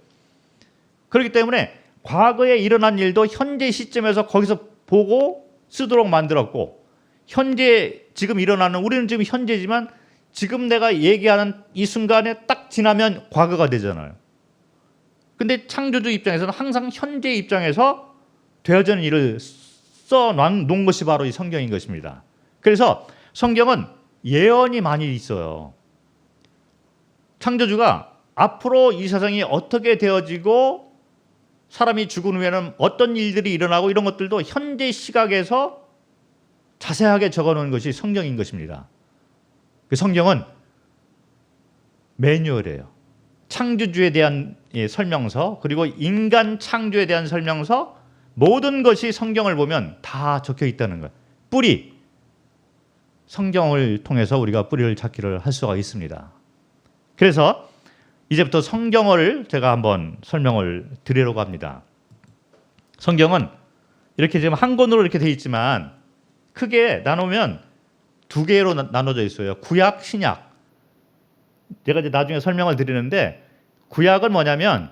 그렇기 때문에 과거에 일어난 일도 현재 시점에서 거기서 보고 쓰도록 만들었고 현재 지금 일어나는 우리는 지금 현재지만 지금 내가 얘기하는 이 순간에 딱 지나면 과거가 되잖아요. 근데 창조주 입장에서는 항상 현재 입장에서 되어지는 일을 써놓은 것이 바로 이 성경인 것입니다. 그래서 성경은 예언이 많이 있어요. 창조주가 앞으로 이 세상이 어떻게 되어지고 사람이 죽은 후에는 어떤 일들이 일어나고 이런 것들도 현재 시각에서 자세하게 적어놓은 것이 성경인 것입니다. 그 성경은 매뉴얼이에요. 창조주에 대한 설명서 그리고 인간 창조에 대한 설명서 모든 것이 성경을 보면 다 적혀 있다는 거예요. 뿌리. 성경을 통해서 우리가 뿌리를 찾기를 할 수가 있습니다. 그래서 이제부터 성경을 제가 한번 설명을 드리려고 합니다. 성경은 이렇게 지금 한 권으로 이렇게 돼 있지만 크게 나누면 두 개로 나눠져 있어요. 구약, 신약. 제가 이제 나중에 설명을 드리는데 구약은 뭐냐면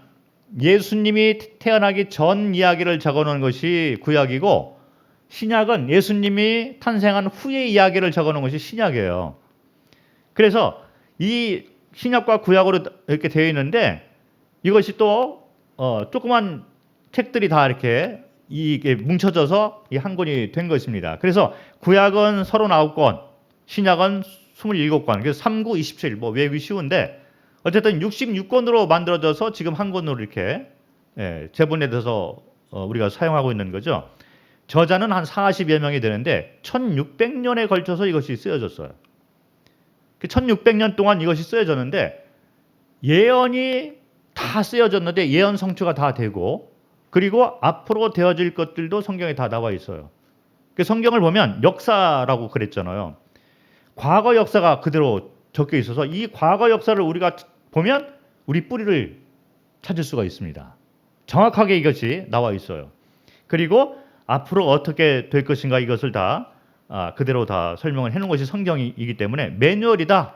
예수님이 태어나기 전 이야기를 적어놓은 것이 구약이고 신약은 예수님이 탄생한 후의 이야기를 적어놓은 것이 신약이에요. 그래서 이 신약과 구약으로 이렇게 되어 있는데 이것이 또 조그만 책들이 다 이렇게 이게 뭉쳐져서 이 한 권이 된 것입니다. 그래서 구약은 39권, 신약은 27권, 그래서 3, 9, 27, 뭐 외우기 쉬운데 어쨌든 66권으로 만들어져서 지금 한 권으로 이렇게 재본돼서 우리가 사용하고 있는 거죠. 저자는 한 40여 명이 되는데 1600년에 걸쳐서 이것이 쓰여졌어요. 1600년 동안 이것이 쓰여졌는데 예언이 다 쓰여졌는데 예언 성취가 다 되고 그리고 앞으로 되어질 것들도 성경에 다 나와 있어요. 성경을 보면 역사라고 그랬잖아요. 과거 역사가 그대로 적혀 있어서 이 과거 역사를 우리가 보면 우리 뿌리를 찾을 수가 있습니다. 정확하게 이것이 나와 있어요. 그리고 앞으로 어떻게 될 것인가 이것을 다 그대로 다 설명을 해놓은 것이 성경이기 때문에 매뉴얼이다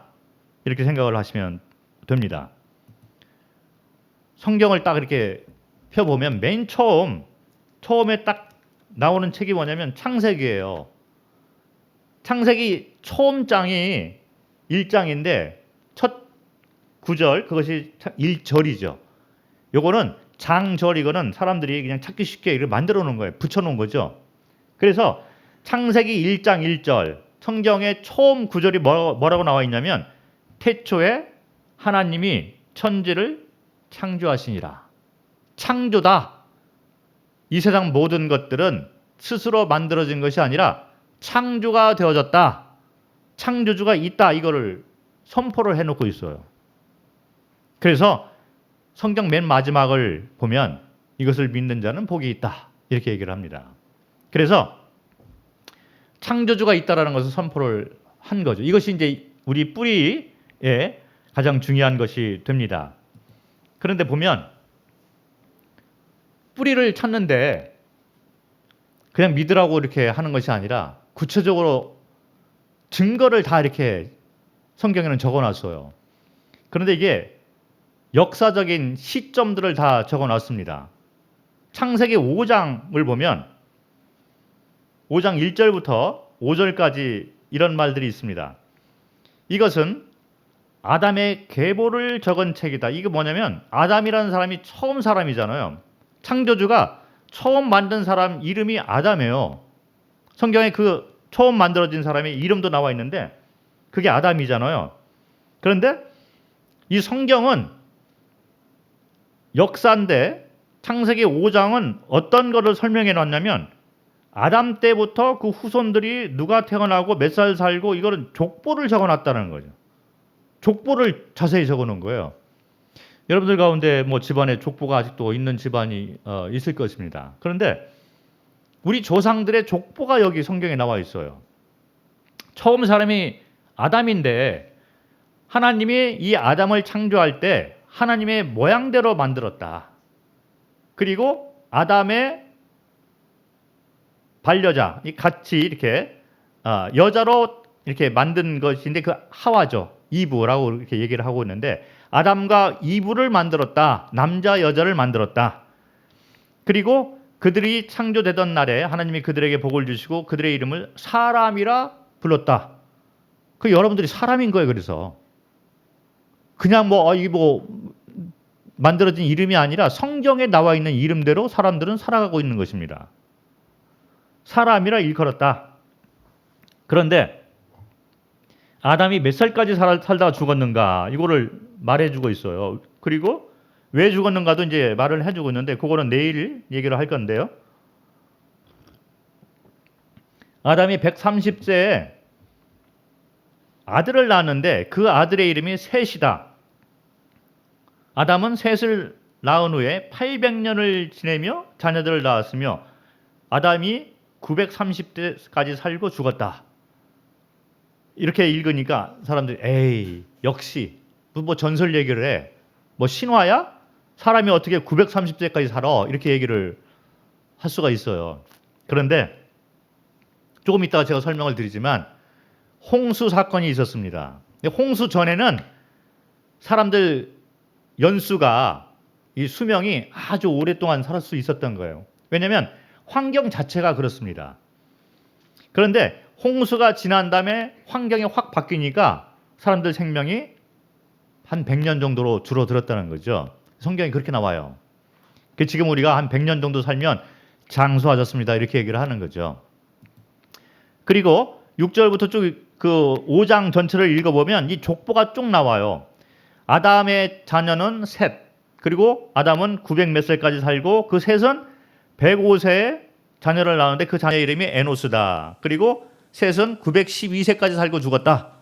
이렇게 생각을 하시면 됩니다. 성경을 딱 이렇게 펴보면 맨 처음에 딱 나오는 책이 뭐냐면 창세기예요. 창세기 처음 장이 1장인데 첫 구절 그것이 1절이죠. 요거는 장절 이거는 사람들이 그냥 찾기 쉽게 이걸 만들어 놓은 거예요. 붙여 놓은 거죠. 그래서 창세기 1장 1절 성경의 처음 구절이 뭐라고 나와 있냐면 태초에 하나님이 천지를 창조하시니라. 창조다. 이 세상 모든 것들은 스스로 만들어진 것이 아니라 창조가 되어졌다. 창조주가 있다. 이거를 선포를 해놓고 있어요. 그래서 성경 맨 마지막을 보면 이것을 믿는 자는 복이 있다. 이렇게 얘기를 합니다. 그래서 창조주가 있다라는 것을 선포를 한 거죠. 이것이 이제 우리 뿌리에 가장 중요한 것이 됩니다. 그런데 보면 뿌리를 찾는데 그냥 믿으라고 이렇게 하는 것이 아니라 구체적으로 증거를 다 이렇게 성경에는 적어놨어요. 그런데 이게 역사적인 시점들을 다 적어놨습니다. 창세기 5장을 보면 5장 1절부터 5절까지 이런 말들이 있습니다. 이것은 아담의 계보를 적은 책이다. 이게 뭐냐면 아담이라는 사람이 처음 사람이잖아요. 창조주가 처음 만든 사람 이름이 아담이에요. 성경에 그 처음 만들어진 사람의 이름도 나와 있는데 그게 아담이잖아요. 그런데 이 성경은 역사인데 창세기 5장은 어떤 것을 설명해 놨냐면 아담 때부터 그 후손들이 누가 태어나고 몇 살 살고 이거는 족보를 적어놨다는 거죠. 족보를 자세히 적어놓은 거예요. 여러분들 가운데 뭐 집안에 족보가 아직도 있는 집안이 있을 것입니다. 그런데 우리 조상들의 족보가 여기 성경에 나와 있어요. 처음 사람이 아담인데 하나님이 이 아담을 창조할 때 하나님의 모양대로 만들었다. 그리고 아담의 반려자, 같이 이렇게 여자로 이렇게 만든 것인데 그 하와죠. 이브라고 이렇게 얘기를 하고 있는데 아담과 이브를 만들었다. 남자 여자를 만들었다. 그리고 그들이 창조되던 날에 하나님이 그들에게 복을 주시고 그들의 이름을 사람이라 불렀다. 그 여러분들이 사람인 거예요. 그래서 그냥 이게 만들어진 이름이 아니라 성경에 나와 있는 이름대로 사람들은 살아가고 있는 것입니다. 사람이라 일컬었다. 그런데 아담이 몇 살까지 살다가 죽었는가 이거를 말해주고 있어요. 그리고 왜 죽었는가도 이제 말을 해주고 있는데 그거는 내일 얘기를 할 건데요. 아담이 130세에 아들을 낳았는데 그 아들의 이름이 셋이다. 아담은 셋을 낳은 후에 800년을 지내며 자녀들을 낳았으며 아담이 930세까지 살고 죽었다. 이렇게 읽으니까 사람들이 에이 역시 뭐 전설 얘기를 해. 뭐 신화야? 사람이 어떻게 930세까지 살아? 이렇게 얘기를 할 수가 있어요. 그런데 조금 이따가 제가 설명을 드리지만 홍수 사건이 있었습니다. 홍수 전에는 사람들 연수가 이 수명이 아주 오랫동안 살 수 있었던 거예요. 왜냐하면 환경 자체가 그렇습니다. 그런데 홍수가 지난 다음에 환경이 확 바뀌니까 사람들 생명이 한 100년 정도로 줄어들었다는 거죠. 성경이 그렇게 나와요. 지금 우리가 한 100년 정도 살면 장수하셨습니다. 이렇게 얘기를 하는 거죠. 그리고 6절부터 쭉 그 5장 전체를 읽어보면 이 족보가 쭉 나와요. 아담의 자녀는 셋. 그리고 아담은 900 몇 살까지 살고 그 셋은 105세에 자녀를 낳았는데 그 자녀의 이름이 에노스다. 그리고 셋은 912세까지 살고 죽었다.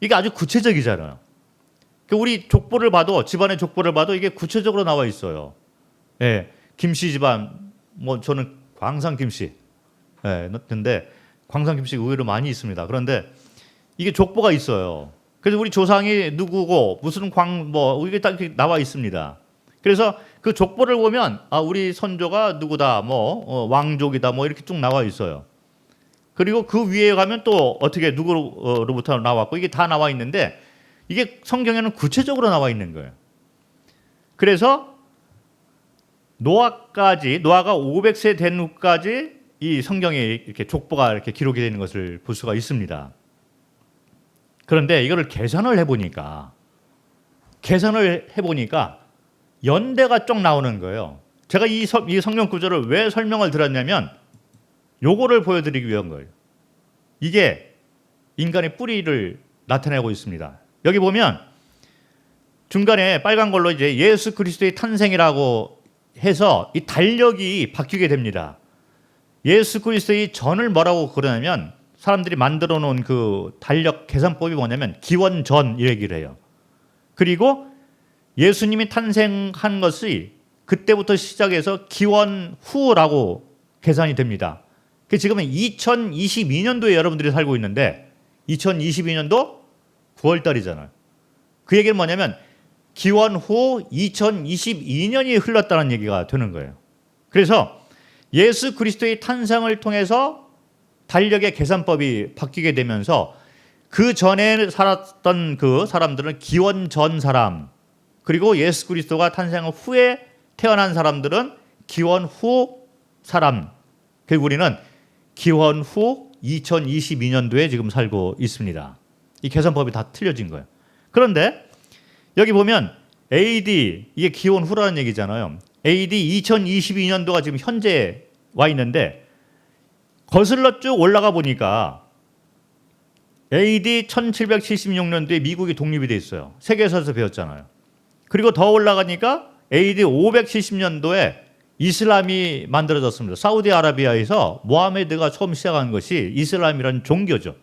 이게 아주 구체적이잖아요. 우리 족보를 봐도 집안의 족보를 봐도 이게 구체적으로 나와 있어요. 예, 김씨 집안 뭐 저는 광산 김씨. 예, 근데 광산 김씨 의외로 많이 있습니다. 그런데 이게 족보가 있어요. 그래서 우리 조상이 누구고 무슨 이게 딱 이렇게 나와 있습니다. 그래서 그 족보를 보면 우리 선조가 누구다, 왕족이다, 이렇게 쭉 나와 있어요. 그리고 그 위에 가면 또 어떻게 누구로부터 나왔고 이게 다 나와 있는데 이게 성경에는 구체적으로 나와 있는 거예요. 그래서 노아가 500세 된 후까지 이 성경에 이렇게 족보가 이렇게 기록이 되는 것을 볼 수가 있습니다. 그런데 이거를 계산을 해보니까 연대가 쭉 나오는 거예요. 제가 이 성경 구절을 왜 설명을 드렸냐면 요거를 보여드리기 위한 거예요. 이게 인간의 뿌리를 나타내고 있습니다. 여기 보면 중간에 빨간 걸로 이제 예수 그리스도의 탄생이라고 해서 이 달력이 바뀌게 됩니다. 예수 그리스도의 전을 뭐라고 그러냐면 사람들이 만들어 놓은 그 달력 계산법이 뭐냐면 기원전 이 얘기를 해요. 그리고 예수님이 탄생한 것이 그때부터 시작해서 기원후라고 계산이 됩니다. 지금은 2022년도에 여러분들이 살고 있는데 2022년도 9월달이잖아요. 그 얘기는 뭐냐면 기원후 2022년이 흘렀다는 얘기가 되는 거예요. 그래서 예수 그리스도의 탄생을 통해서 달력의 계산법이 바뀌게 되면서 그 전에 살았던 그 사람들은 기원 전 사람, 그리고 예수 그리스도가 탄생 후에 태어난 사람들은 기원 후 사람. 그리고 우리는 기원 후 2022년도에 지금 살고 있습니다. 이 계산법이 다 틀려진 거예요. 그런데 여기 보면 AD, 이게 기원 후라는 얘기잖아요. AD 2022년도가 지금 현재 와 있는데 거슬러 쭉 올라가 보니까 AD 1776년도에 미국이 독립이 돼 있어요. 세계사에서 배웠잖아요. 그리고 더 올라가니까 AD 570년도에 이슬람이 만들어졌습니다. 사우디아라비아에서 모하메드가 처음 시작한 것이 이슬람이라는 종교죠.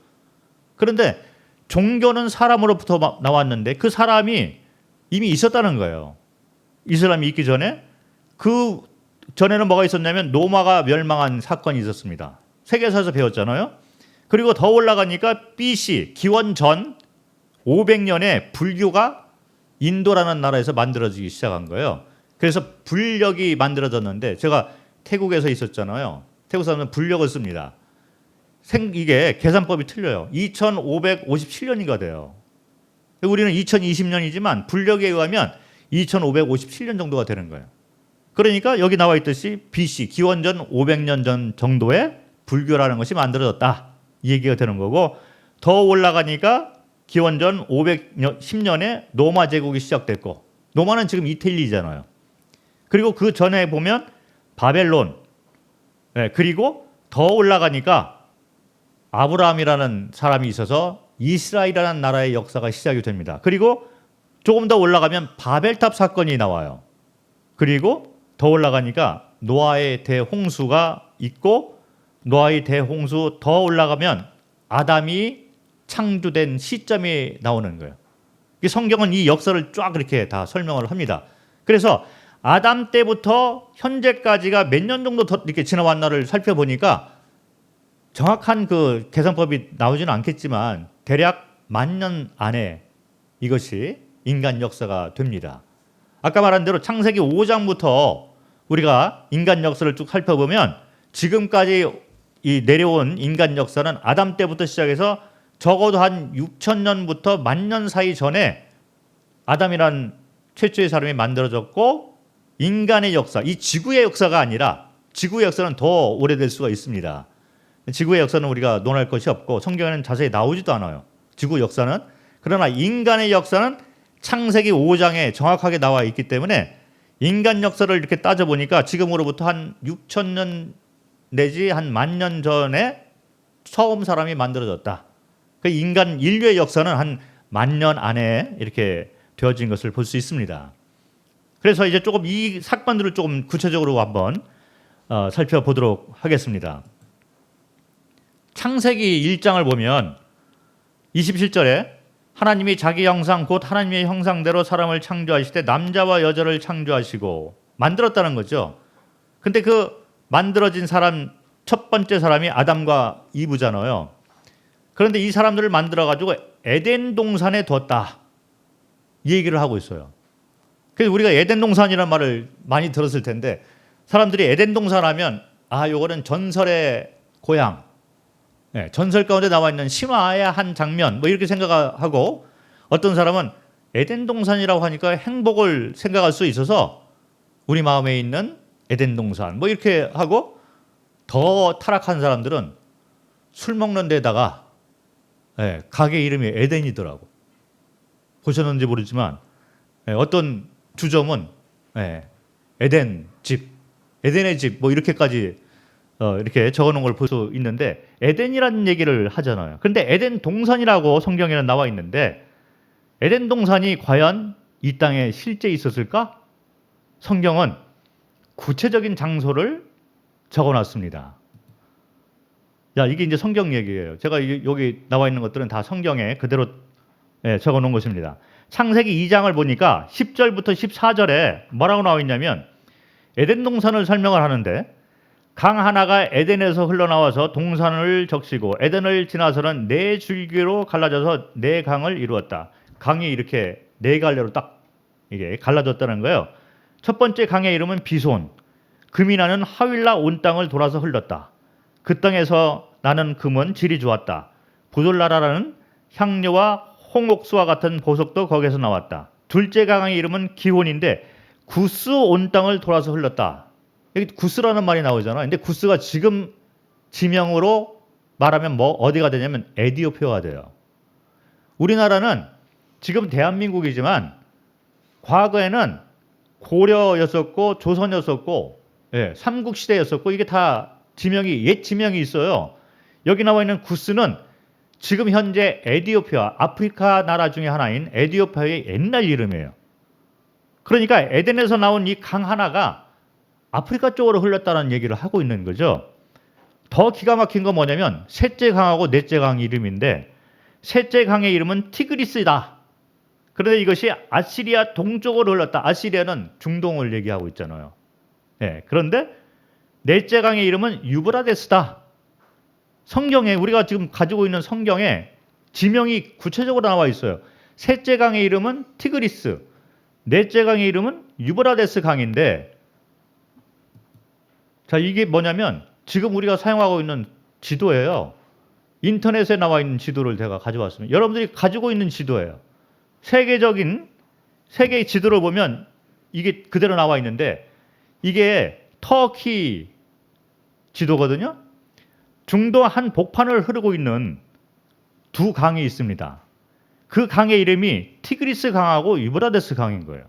그런데 종교는 사람으로부터 나왔는데 그 사람이 이미 있었다는 거예요. 이슬람이 있기 전에. 그 전에는 뭐가 있었냐면 로마가 멸망한 사건이 있었습니다. 세계사에서 배웠잖아요. 그리고 더 올라가니까 BC 기원 전 500년에 불교가 인도라는 나라에서 만들어지기 시작한 거예요. 그래서 불력이 만들어졌는데 제가 태국에서 있었잖아요. 태국 사람은 불력을 씁니다. 이게 계산법이 틀려요. 2557년이가 돼요. 우리는 2020년이지만 불력에 의하면 2557년 정도가 되는 거예요. 그러니까 여기 나와 있듯이 BC 기원전 500년 전 정도에 불교라는 것이 만들어졌다. 이 얘기가 되는 거고 더 올라가니까 기원전 510년에 로마 제국이 시작됐고 로마는 지금 이태리잖아요. 그리고 그 전에 보면 바벨론 그리고 더 올라가니까 아브라함이라는 사람이 있어서 이스라엘이라는 나라의 역사가 시작이 됩니다. 그리고 조금 더 올라가면 바벨탑 사건이 나와요. 그리고 더 올라가니까 노아의 대홍수가 있고 노아의 대홍수 더 올라가면 아담이 창조된 시점이 나오는 거예요. 성경은 이 역사를 쫙 이렇게 다 설명을 합니다. 그래서 아담 때부터 현재까지가 몇 년 정도 더 이렇게 지나왔나를 살펴보니까 정확한 그 계산법이 나오지는 않겠지만 대략 10,000년 안에 이것이 인간 역사가 됩니다. 아까 말한 대로 창세기 5장부터 우리가 인간 역사를 쭉 살펴보면 지금까지 이 내려온 인간 역사는 아담 때부터 시작해서 적어도 한 6,000년부터 10,000년 사이 전에 아담이란 최초의 사람이 만들어졌고 인간의 역사, 이 지구의 역사가 아니라 지구의 역사는 더 오래될 수가 있습니다. 지구의 역사는 우리가 논할 것이 없고 성경에는 자세히 나오지도 않아요. 지구 역사는. 그러나 인간의 역사는 창세기 5장에 정확하게 나와 있기 때문에 인간 역사를 이렇게 따져보니까 지금으로부터 한 6,000년 내지 한 10,000년 전에 처음 사람이 만들어졌다. 그 인간 인류의 역사는 한 10,000년 안에 이렇게 되어진 것을 볼 수 있습니다. 그래서 이제 조금 이 사건들을 조금 구체적으로 한번 살펴보도록 하겠습니다. 창세기 1장을 보면 27절에 하나님이 자기 형상 곧 하나님의 형상대로 사람을 창조하시되 남자와 여자를 창조하시고 만들었다는 거죠. 근데 그 만들어진 사람 첫 번째 사람이 아담과 이브잖아요. 그런데 이 사람들을 만들어 가지고 에덴 동산에 뒀다. 이 얘기를 하고 있어요. 그래서 우리가 에덴 동산이라는 말을 많이 들었을 텐데 사람들이 에덴 동산 하면 요거는 전설의 고향, 전설 가운데 나와 있는 신화의 한 장면 뭐 이렇게 생각하고 어떤 사람은 에덴 동산이라고 하니까 행복을 생각할 수 있어서 우리 마음에 있는 에덴 동산 뭐 이렇게 하고 더 타락한 사람들은 술 먹는 데다가 가게 이름이 에덴이더라고. 보셨는지 모르지만 어떤 주점은 에덴 집, 에덴의 집 뭐 이렇게까지 이렇게 적어놓은 걸 볼 수 있는데 에덴이라는 얘기를 하잖아요. 그런데 에덴 동산이라고 성경에는 나와 있는데 에덴 동산이 과연 이 땅에 실제 있었을까? 성경은 구체적인 장소를 적어놨습니다. 이게 이제 성경 얘기예요. 제가 여기 나와 있는 것들은 다 성경에 그대로 적어놓은 것입니다. 창세기 2장을 보니까 10절부터 14절에 뭐라고 나와 있냐면 에덴 동산을 설명을 하는데 강 하나가 에덴에서 흘러나와서 동산을 적시고 에덴을 지나서는 4줄기로 갈라져서 4강을 이루었다. 강이 이렇게 4갈래로 딱 이게 갈라졌다는 거예요. 첫 번째 강의 이름은 비손. 금이 나는 하윌라 온 땅을 돌아서 흘렀다. 그 땅에서 나는 금은 질이 좋았다. 부돌라라라는 향료와 홍옥수와 같은 보석도 거기에서 나왔다. 둘째 강의 이름은 기혼인데 구스 온 땅을 돌아서 흘렀다. 여기 구스라는 말이 나오잖아요. 근데 구스가 지금 지명으로 말하면 어디가 되냐면 에디오피아가 돼요. 우리나라는 지금 대한민국이지만 과거에는 고려였었고 조선이었었고 예, 삼국시대였었고 이게 다 지명이 옛 지명이 있어요. 여기 나와 있는 구스는 지금 현재 에디오피아 아프리카 나라 중에 하나인 에디오피아의 옛날 이름이에요. 그러니까 에덴에서 나온 이 강 하나가 아프리카 쪽으로 흘렀다는 얘기를 하고 있는 거죠. 더 기가 막힌 건 뭐냐면 셋째 강하고 넷째 강 이름인데 셋째 강의 이름은 티그리스다. 그런데 이것이 아시리아 동쪽으로 흘렀다. 아시리아는 중동을 얘기하고 있잖아요. 네, 그런데 넷째 강의 이름은 유브라데스다. 성경에 우리가 지금 가지고 있는 성경에 지명이 구체적으로 나와 있어요. 셋째 강의 이름은 티그리스, 넷째 강의 이름은 유브라데스 강인데 자 이게 뭐냐면 지금 우리가 사용하고 있는 지도예요. 인터넷에 나와 있는 지도를 제가 가져왔습니다. 여러분들이 가지고 있는 지도예요. 세계의 지도를 보면 이게 그대로 나와 있는데 이게 터키 지도거든요. 중도 한 복판을 흐르고 있는 두 강이 있습니다. 그 강의 이름이 티그리스 강하고 유브라데스 강인 거예요.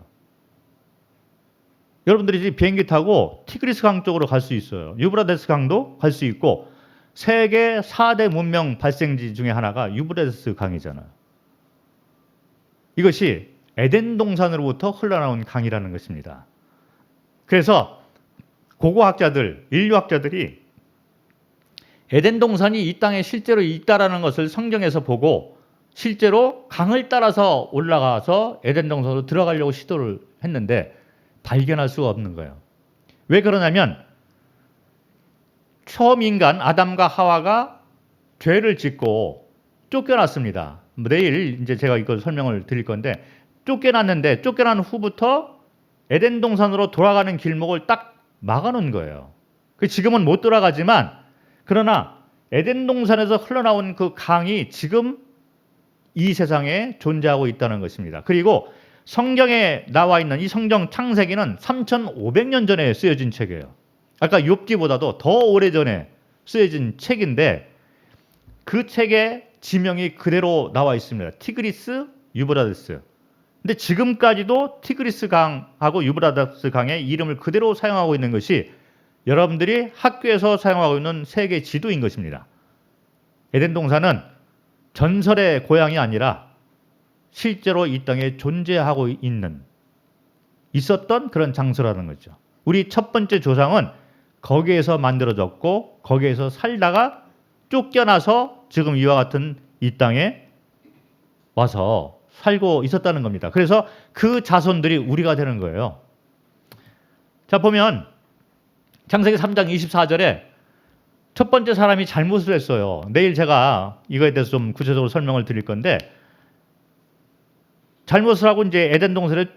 여러분들이 비행기 타고 티그리스 강 쪽으로 갈 수 있어요. 유브라데스 강도 갈 수 있고 세계 4대 문명 발생지 중에 하나가 유브라데스 강이잖아요. 이것이 에덴 동산으로부터 흘러나온 강이라는 것입니다. 그래서 고고학자들, 인류학자들이 에덴 동산이 이 땅에 실제로 있다라는 것을 성경에서 보고 실제로 강을 따라서 올라가서 에덴 동산으로 들어가려고 시도를 했는데 발견할 수가 없는 거예요. 왜 그러냐면 처음 인간 아담과 하와가 죄를 짓고 쫓겨났습니다. 내일 이제 제가 이걸 설명을 드릴 건데 쫓겨났는데 쫓겨난 후부터 에덴 동산으로 돌아가는 길목을 딱 막아놓은 거예요. 지금은 못 돌아가지만 그러나 에덴 동산에서 흘러나온 그 강이 지금 이 세상에 존재하고 있다는 것입니다. 그리고 성경에 나와 있는 이 성경 창세기는 3,500년 전에 쓰여진 책이에요. 아까 욥기보다도 더 오래전에 쓰여진 책인데 그 책에 지명이 그대로 나와 있습니다. 티그리스, 유브라데스. 근데 지금까지도 티그리스 강하고 유브라데스 강의 이름을 그대로 사용하고 있는 것이 여러분들이 학교에서 사용하고 있는 세계 지도인 것입니다. 에덴 동산은 전설의 고향이 아니라 실제로 이 땅에 존재하고 있었던 그런 장소라는 거죠. 우리 첫 번째 조상은 거기에서 만들어졌고 거기에서 살다가 쫓겨나서 지금 이와 같은 이 땅에 와서 살고 있었다는 겁니다. 그래서 그 자손들이 우리가 되는 거예요. 자 보면 창세기 3장 24절에 첫 번째 사람이 잘못을 했어요. 내일 제가 이거에 대해서 좀 구체적으로 설명을 드릴 건데 잘못을 하고 이제 에덴 동산에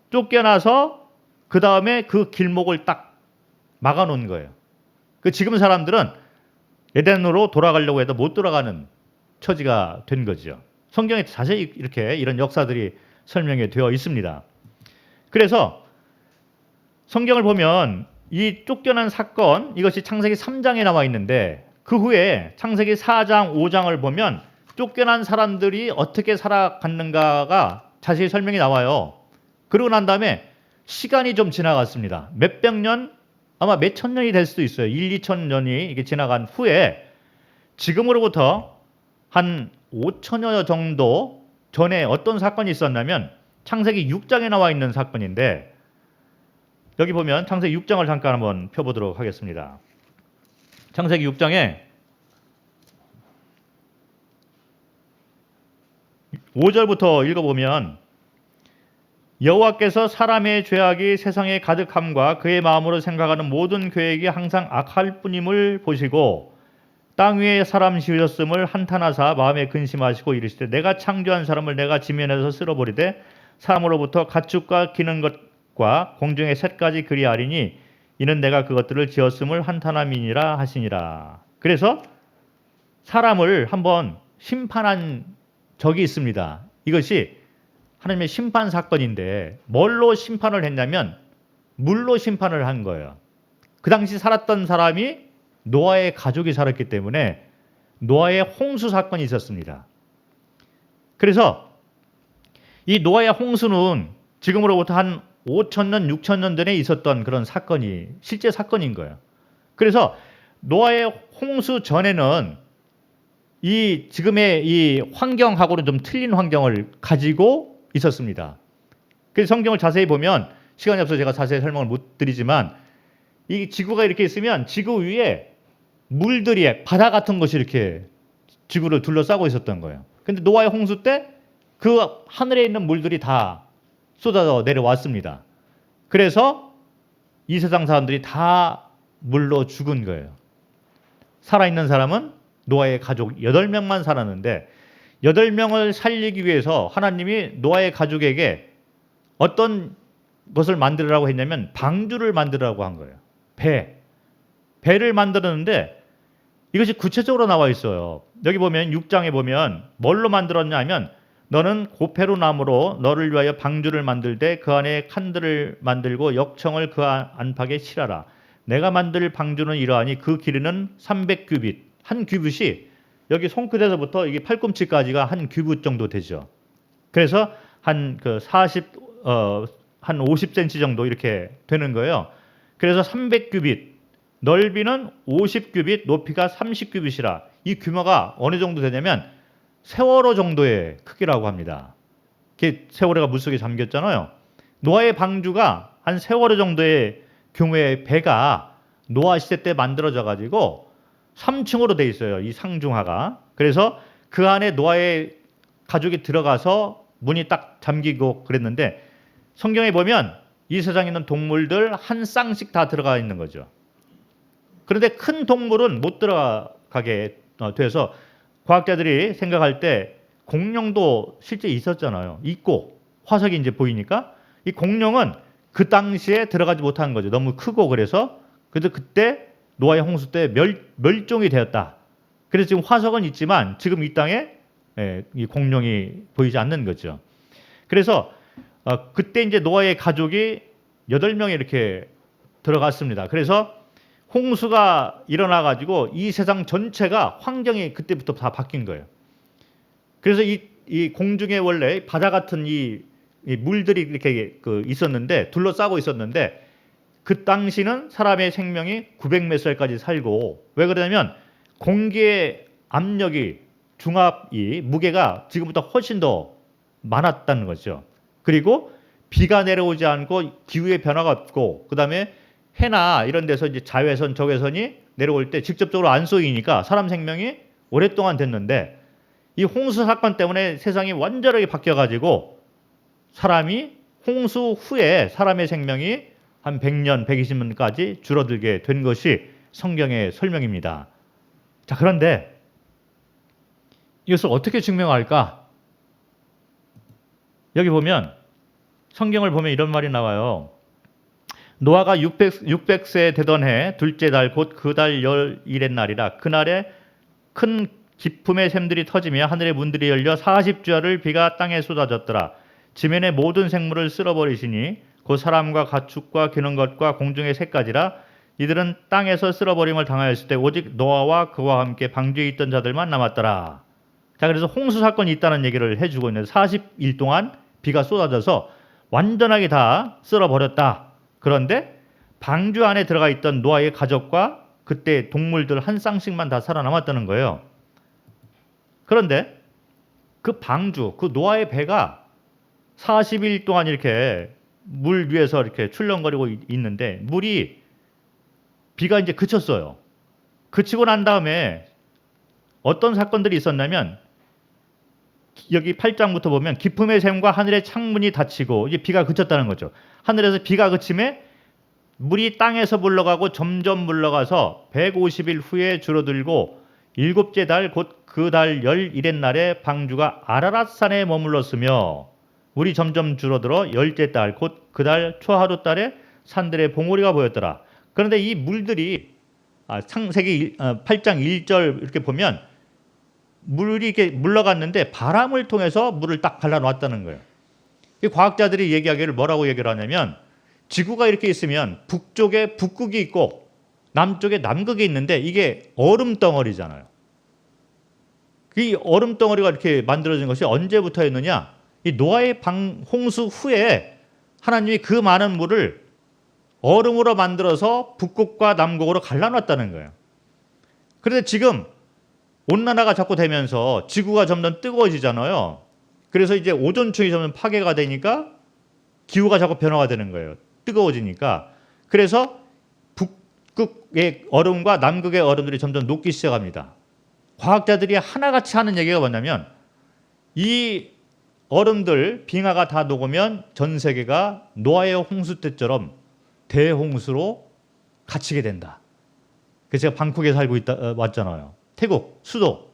쫓겨나서 그 다음에 그 길목을 딱 막아놓은 거예요. 지금 사람들은 에덴으로 돌아가려고 해도 못 돌아가는 처지가 된 거죠. 성경에 자세히 이렇게 이런 역사들이 설명이 되어 있습니다. 그래서 성경을 보면 이 쫓겨난 사건 이것이 창세기 3장에 나와 있는데 그 후에 창세기 4장, 5장을 보면 쫓겨난 사람들이 어떻게 살아갔는가가 자세히 설명이 나와요. 그러고 난 다음에 시간이 좀 지나갔습니다. 몇백 년, 아마 몇천 년이 될 수도 있어요. 1, 2천 년이 이게 지나간 후에 지금으로부터 한 5천여 정도 전에 어떤 사건이 있었냐면 창세기 6장에 나와 있는 사건인데 여기 보면 창세기 6장을 잠깐 한번 펴보도록 하겠습니다. 창세기 6장에 5절부터 읽어보면 여호와께서 사람의 죄악이 세상에 가득함과 그의 마음으로 생각하는 모든 계획이 항상 악할 뿐임을 보시고 땅 위에 사람 지으셨음을 한탄하사 마음에 근심하시고 이르시되 내가 창조한 사람을 내가 지면에서 쓸어버리되 사람으로부터 가축과 기는 것과 공중의 새까지 그리하리니 이는 내가 그것들을 지었음을 한탄함이니라 하시니라. 그래서 사람을 한번 심판한 적이 있습니다. 이것이 하나님의 심판 사건인데 뭘로 심판을 했냐면 물로 심판을 한 거예요. 그 당시 살았던 사람이 노아의 가족이 살았기 때문에 노아의 홍수 사건이 있었습니다. 그래서 이 노아의 홍수는 지금으로부터 한 5천 년, 6천 년 전에 있었던 그런 사건이 실제 사건인 거예요. 그래서 노아의 홍수 전에는 이 지금의 이 환경하고는 좀 틀린 환경을 가지고 있었습니다. 그래서 성경을 자세히 보면 시간이 없어서 제가 자세히 설명을 못 드리지만 이 지구가 이렇게 있으면 지구 위에 물들이 바다 같은 것이 이렇게 지구를 둘러싸고 있었던 거예요. 근데 노아의 홍수 때 그 하늘에 있는 물들이 다 쏟아져 내려왔습니다. 그래서 이 세상 사람들이 다 물로 죽은 거예요. 살아있는 사람은 노아의 가족 8명만 살았는데 8명을 살리기 위해서 하나님이 노아의 가족에게 어떤 것을 만들으라고 했냐면 방주를 만들라고 한 거예요. 배를 만들었는데 이것이 구체적으로 나와 있어요. 여기 보면 6장에 보면 뭘로 만들었냐 하면 너는 고페루 나무로 너를 위하여 방주를 만들되 그 안에 칸들을 만들고 역청을 그 안팎에 칠하라. 내가 만들 방주는 이러하니 그 길이는 300규빗. 한 규빗이 여기 손끝에서부터 이게 팔꿈치까지가 한 규빗 정도 되죠. 그래서 한 50cm 정도 이렇게 되는 거예요. 그래서 300규빗, 넓이는 50규빗, 높이가 30규빗이라 이 규모가 어느 정도 되냐면 세월호 정도의 크기라고 합니다. 세월호가 물속에 잠겼잖아요. 노아의 방주가 한 세월호 정도의 규모의 배가 노아 시대 때 만들어져 가지고 3층으로 돼 있어요. 이 상중하가. 그래서 그 안에 노아의 가족이 들어가서 문이 딱 잠기고 그랬는데 성경에 보면 이 세상에 있는 동물들 한 쌍씩 다 들어가 있는 거죠. 그런데 큰 동물은 못 들어가게 돼서 과학자들이 생각할 때 공룡도 실제 있었잖아요. 있고 화석이 이제 보이니까 이 공룡은 그 당시에 들어가지 못한 거죠. 너무 크고 그래서 그때 노아의 홍수 때 멸종이 되었다. 그래서 지금 화석은 있지만 지금 이 땅에 이 공룡이 보이지 않는 거죠. 그래서 그때 이제 노아의 가족이 8명이 이렇게 들어갔습니다. 그래서 홍수가 일어나 가지고 이 세상 전체가 환경이 그때부터 다 바뀐 거예요. 그래서 이 공중에 원래 바다 같은 이 물들이 이렇게 있었는데 둘러싸고 있었는데 그 당시는 사람의 생명이 900몇 살까지 살고 왜 그러냐면 공기의 압력이 중압이 무게가 지금보다 훨씬 더 많았다는 거죠. 그리고 비가 내려오지 않고 기후의 변화가 없고 그다음에 해나 이런 데서 이제 자외선, 적외선이 내려올 때 직접적으로 안 쏘이니까 사람 생명이 오랫동안 됐는데 이 홍수 사건 때문에 세상이 완전하게 바뀌어가지고 사람이 홍수 후에 사람의 생명이 한 100년, 120년까지 줄어들게 된 것이 성경의 설명입니다. 자, 그런데 이것을 어떻게 증명할까? 여기 보면 성경을 보면 이런 말이 나와요. 노아가 600세 되던 해 둘째 달 곧 그 달 열일의 날이라 그날에 큰 기품의 샘들이 터지며 하늘의 문들이 열려 40주야를 비가 땅에 쏟아졌더라. 지면의 모든 생물을 쓸어버리시니 곧 사람과 가축과 기는 것과 공중의 새까지라. 이들은 땅에서 쓸어버림을 당하였을 때 오직 노아와 그와 함께 방주에 있던 자들만 남았더라. 자, 그래서 홍수 사건이 있다는 얘기를 해주고 있는데 40일 동안 비가 쏟아져서 완전하게 다 쓸어버렸다. 그런데 방주 안에 들어가 있던 노아의 가족과 그때 동물들 한 쌍씩만 다 살아남았다는 거예요. 그런데 그 방주, 그 노아의 배가 40일 동안 이렇게 물 위에서 이렇게 출렁거리고 있는데 물이 비가 이제 그쳤어요. 그치고 난 다음에 어떤 사건들이 있었냐면 여기 8장부터 보면 기품의 샘과 하늘의 창문이 닫히고 이제 비가 그쳤다는 거죠. 하늘에서 비가 그침에 물이 땅에서 물러가고 점점 물러가서 150일 후에 줄어들고 7째 달 곧 그 달 열일의 날에 방주가 아라랏산에 머물렀으며 물이 점점 줄어들어 10째 달 곧 그 달 초하루 달에 산들의 봉우리가 보였더라. 그런데 이 물들이 창세기 8장 1절 이렇게 보면 물이 이렇게 물러갔는데 바람을 통해서 물을 딱 갈라놓았다는 거예요. 이 과학자들이 얘기하기를 뭐라고 얘기를 하냐면 지구가 이렇게 있으면 북쪽에 북극이 있고 남쪽에 남극이 있는데 이게 얼음 덩어리잖아요. 이 얼음 덩어리가 이렇게 만들어진 것이 언제부터였느냐? 이 노아의 홍수 후에 하나님이 그 많은 물을 얼음으로 만들어서 북극과 남극으로 갈라놨다는 거예요. 그런데 지금 온난화가 자꾸 되면서 지구가 점점 뜨거워지잖아요. 그래서 이제 오존층이 점점 파괴가 되니까 기후가 자꾸 변화가 되는 거예요. 뜨거워지니까. 그래서 북극의 얼음과 남극의 얼음들이 점점 녹기 시작합니다. 과학자들이 하나같이 하는 얘기가 뭐냐면 이 얼음들, 빙하가 다 녹으면 전 세계가 노아의 홍수 때처럼 대홍수로 갇히게 된다. 그래서 제가 방콕에 살고 왔잖아요. 태국 수도.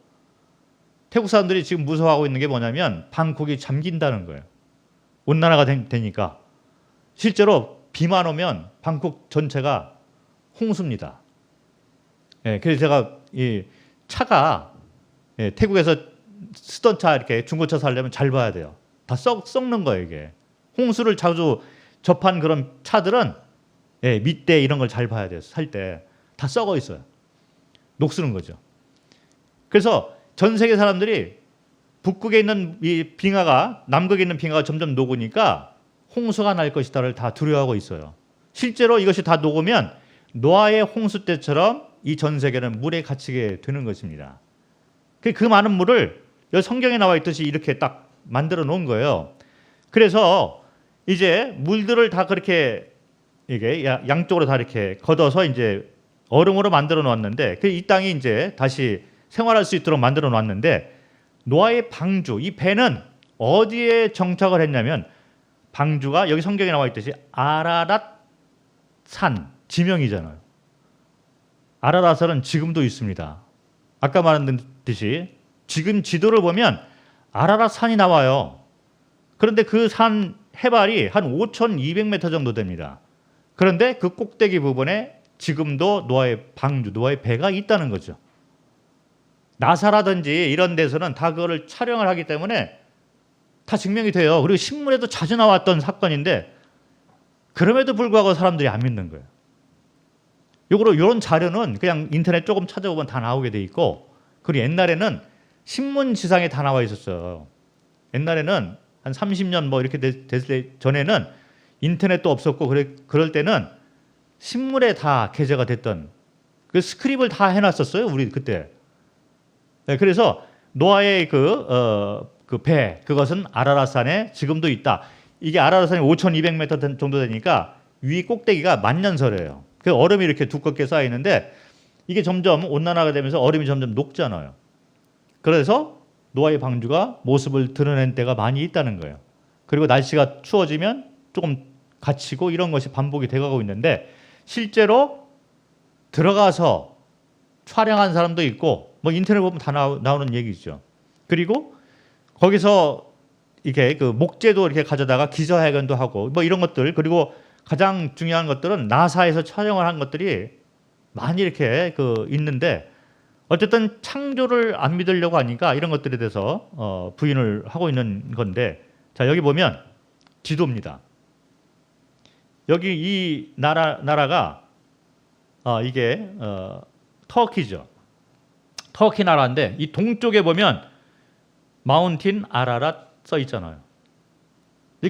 태국 사람들이 지금 무서워하고 있는 게 뭐냐면 방콕이 잠긴다는 거예요. 온난화가 되니까. 실제로 비만 오면 방콕 전체가 홍수입니다. 예, 그래서 제가 이 차가 태국에서 쓰던 차 이렇게 중고차 살려면 잘 봐야 돼요. 다 썩는 거예요, 이게. 홍수를 자주 접한 그런 차들은 밑대 이런 걸 잘 봐야 돼요. 살 때. 다 썩어 있어요. 녹슬은 거죠. 그래서 전 세계 사람들이 북극에 있는 이 빙하가 남극에 있는 빙하가 점점 녹으니까 홍수가 날 것이다를 다 두려워하고 있어요. 실제로 이것이 다 녹으면 노아의 홍수 때처럼 이 전 세계는 물에 갇히게 되는 것입니다. 그 많은 물을 여기 성경에 나와 있듯이 이렇게 딱 만들어 놓은 거예요. 그래서 이제 물들을 다 그렇게 이게 양쪽으로 다 이렇게 걷어서 이제 얼음으로 만들어 놓았는데 이 땅이 이제 다시 생활할 수 있도록 만들어 놨는데 노아의 방주, 이 배는 어디에 정착을 했냐면 방주가 여기 성경에 나와 있듯이 아라랏 산 지명이잖아요. 아라랏은 지금도 있습니다. 아까 말했듯이 지금 지도를 보면 아라랏 산이 나와요. 그런데 그 산 해발이 한 5,200m 정도 됩니다. 그런데 그 꼭대기 부분에 지금도 노아의 방주, 노아의 배가 있다는 거죠. 나사라든지 이런 데서는 다 그거를 촬영을 하기 때문에 다 증명이 돼요. 그리고 신문에도 자주 나왔던 사건인데 그럼에도 불구하고 사람들이 안 믿는 거예요. 이런 자료는 그냥 인터넷 조금 찾아보면 다 나오게 돼 있고, 그리고 옛날에는 신문지상에 다 나와 있었어요. 옛날에는 한 30년 뭐 이렇게 됐을 때 전에는 인터넷도 없었고 그럴 때는 신문에 다 게재가 됐던 그 스크립을 다 해놨었어요. 우리 그때. 네, 그래서 노아의 그 배, 그것은 아라랏산에 지금도 있다. 이게 아라랏산이 5,200m 정도 되니까 위 꼭대기가 만년설이에요. 그 얼음이 이렇게 두껍게 쌓여 있는데 이게 점점 온난화가 되면서 얼음이 점점 녹잖아요. 그래서 노아의 방주가 모습을 드러낸 때가 많이 있다는 거예요. 그리고 날씨가 추워지면 조금 갇히고 이런 것이 반복이 돼가고 있는데 실제로 들어가서 촬영한 사람도 있고 뭐 인터넷 보면 다 나오는 얘기죠. 그리고 거기서 이렇게 그 목재도 이렇게 가져다가 기자회견도 하고 뭐 이런 것들, 그리고 가장 중요한 것들은 나사에서 촬영을 한 것들이 많이 이렇게 있는데 어쨌든 창조를 안 믿으려고 하니까 이런 것들에 대해서 부인을 하고 있는 건데, 자 여기 보면 지도입니다. 여기 이 나라가 이게 터키죠. 터키 나라인데 이 동쪽에 보면 마운틴 아라랏 써 있잖아요.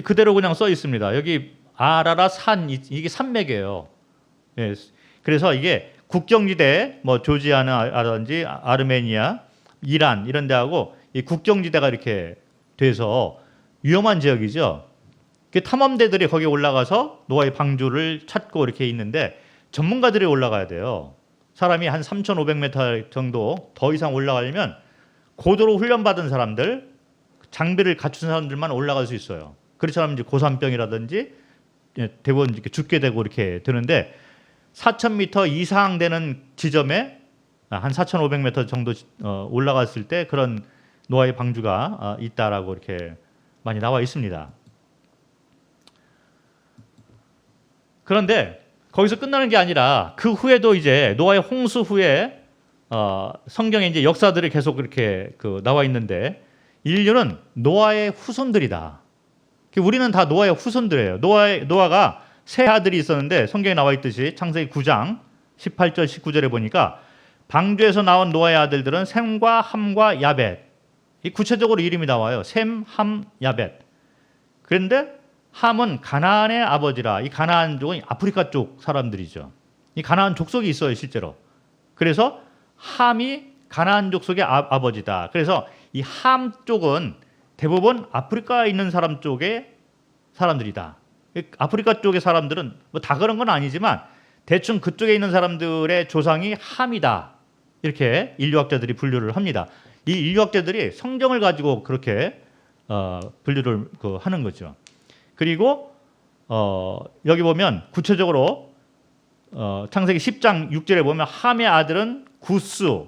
그대로 그냥 써 있습니다. 여기 아라랏 산, 이게 산맥이에요. 예, 그래서 이게 국경지대, 뭐 조지아나라든지 아르메니아, 이란 이런 데하고 이 국경지대가 이렇게 돼서 위험한 지역이죠. 탐험대들이 거기 올라가서 노아의 방주를 찾고 이렇게 있는데 전문가들이 올라가야 돼요. 사람이 한 3,500m 정도 더 이상 올라가려면 고도로 훈련받은 사람들, 장비를 갖춘 사람들만 올라갈 수 있어요. 그렇지 않으면 이제 고산병이라든지 대부분 이렇게 죽게 되고 이렇게 되는데 4,000m 이상 되는 지점에 한 4,500m 정도 올라갔을 때 그런 노아의 방주가 있다라고 이렇게 많이 나와 있습니다. 그런데 거기서 끝나는 게 아니라 그 후에도 이제 노아의 홍수 후에 성경에 이제 역사들이 계속 이렇게 나와 있는데 인류는 노아의 후손들이다. 우리는 다 노아의 후손들이에요. 노아가 세 아들이 있었는데 성경에 나와 있듯이 창세기 9장 18절 19절에 보니까 방주에서 나온 노아의 아들들은 셈과 함과 야벳. 이 구체적으로 이름이 나와요. 셈, 함, 야벳. 그런데 함은 가나안의 아버지라. 이 가나안족은 아프리카 쪽 사람들이죠. 이 가나안 족속이 있어요, 실제로. 그래서 함이 가나안 족속의 아버지다. 그래서 이 함 쪽은 대부분 아프리카에 있는 사람 쪽의 사람들이다. 아프리카 쪽의 사람들은 뭐 다 그런 건 아니지만 대충 그쪽에 있는 사람들의 조상이 함이다. 이렇게 인류학자들이 분류를 합니다. 이 인류학자들이 성경을 가지고 그렇게 분류를 하는 거죠. 그리고 여기 보면 구체적으로 창세기 10장 6절에 보면 함의 아들은 구스,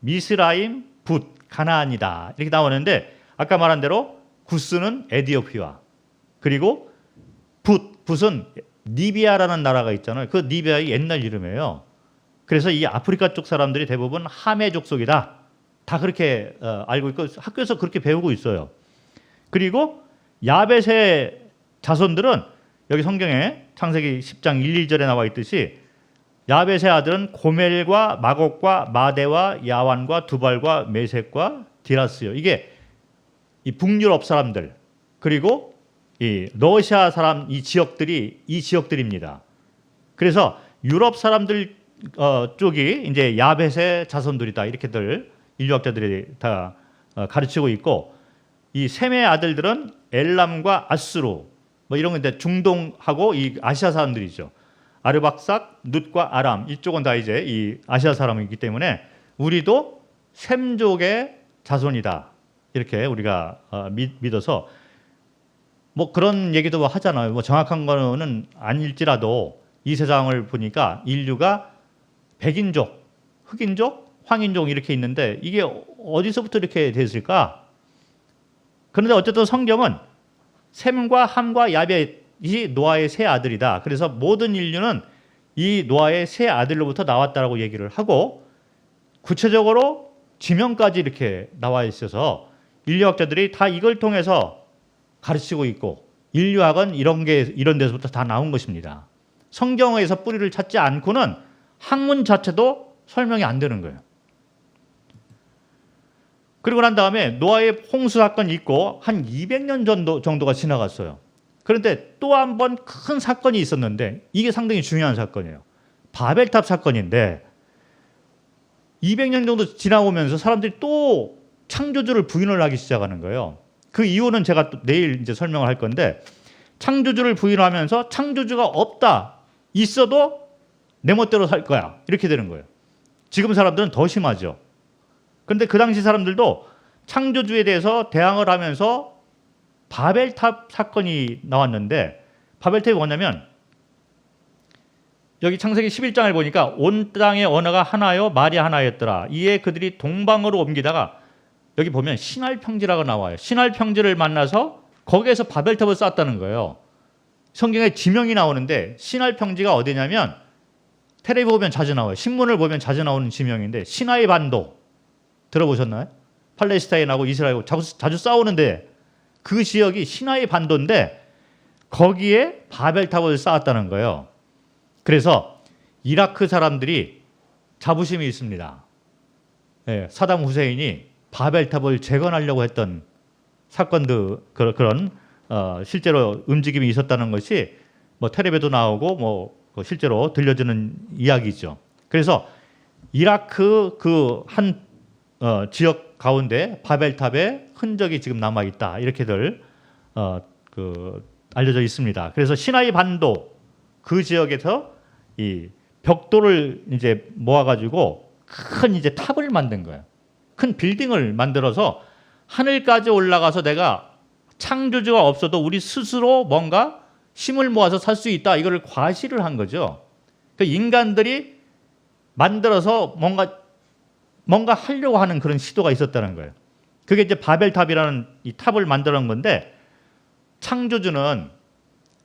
미스라임, 붓, 가나안이다. 이렇게 나오는데 아까 말한 대로 구스는 에디오피아, 그리고 붓은 니비아라는 나라가 있잖아요. 그 니비아의 옛날 이름이에요. 그래서 이 아프리카 쪽 사람들이 대부분 함의 족속이다. 다 그렇게 알고 있고 학교에서 그렇게 배우고 있어요. 그리고 야벳의 자손들은 여기 성경에 창세기 10장 1, 2절에 나와 있듯이 야벳의 아들은 고멜과 마곡과 마대와 야완과 두발과 메색과 디라스요. 이게 이 북유럽 사람들, 그리고 이 러시아 사람, 이 지역들입니다. 그래서 유럽 사람들 쪽이 이제 야벳의 자손들이다. 이렇게들 인류학자들이 다 가르치고 있고, 이 셈의 아들들은 엘람과 아수르 뭐 이런 건데 중동하고 이 아시아 사람들이죠. 아르박삭, 룻과 아람, 이쪽은 다 이제 이 아시아 사람이기 때문에 우리도 셈족의 자손이다. 이렇게 우리가 믿어서 뭐 그런 얘기도 하잖아요. 뭐 정확한 거는 아닐지라도 이 세상을 보니까 인류가 백인족, 흑인족, 황인족 이렇게 있는데 이게 어디서부터 이렇게 됐을까? 그런데 어쨌든 성경은 셈과 함과 야벳이 노아의 세 아들이다. 그래서 모든 인류는 이 노아의 세 아들로부터 나왔다라고 얘기를 하고 구체적으로 지명까지 이렇게 나와 있어서 인류학자들이 다 이걸 통해서 가르치고 있고 인류학은 이런 데서부터 다 나온 것입니다. 성경에서 뿌리를 찾지 않고는 학문 자체도 설명이 안 되는 거예요. 그리고 난 다음에 노아의 홍수 사건이 있고 한 200년 정도가 지나갔어요. 그런데 또 한 번 큰 사건이 있었는데 이게 상당히 중요한 사건이에요. 바벨탑 사건인데 200년 정도 지나오면서 사람들이 또 창조주를 부인을 하기 시작하는 거예요. 그 이유는 제가 또 내일 이제 설명을 할 건데 창조주를 부인하면서 창조주가 없다. 있어도 내 멋대로 살 거야. 이렇게 되는 거예요. 지금 사람들은 더 심하죠. 그런데 그 당시 사람들도 창조주에 대해서 대항을 하면서 바벨탑 사건이 나왔는데 바벨탑이 뭐냐면 여기 창세기 11장을 보니까 온 땅의 언어가 하나요 말이 하나였더라. 이에 그들이 동방으로 옮기다가 여기 보면 신할 평지라고 나와요. 신할 평지를 만나서 거기에서 바벨탑을 쌓았다는 거예요. 성경에 지명이 나오는데 신할 평지가 어디냐면 텔레비전 보면 자주 나와요. 신문을 보면 자주 나오는 지명인데 시나이 반도 들어보셨나요? 팔레스타인하고 이스라엘하고 자주 싸우는데 그 지역이 시나이 반도인데 거기에 바벨탑을 쌓았다는 거예요. 그래서 이라크 사람들이 자부심이 있습니다. 네, 사담 후세인이 바벨탑을 재건하려고 했던 사건도 그런 실제로 움직임이 있었다는 것이 뭐 텔레비도 나오고 뭐 실제로 들려주는 이야기죠. 그래서 이라크 그 한 지역 가운데 바벨탑의 흔적이 지금 남아 있다 이렇게들 알려져 있습니다. 그래서 시나이 반도 그 지역에서 이 벽돌을 이제 모아가지고 큰 이제 탑을 만든 거예요. 큰 빌딩을 만들어서 하늘까지 올라가서 내가 창조주가 없어도 우리 스스로 뭔가 힘을 모아서 살 수 있다. 이거를 과시를 한 거죠. 그러니까 인간들이 만들어서 뭔가 하려고 하는 그런 시도가 있었다는 거예요. 그게 이제 바벨탑이라는 이 탑을 만들어 놓은 건데 창조주는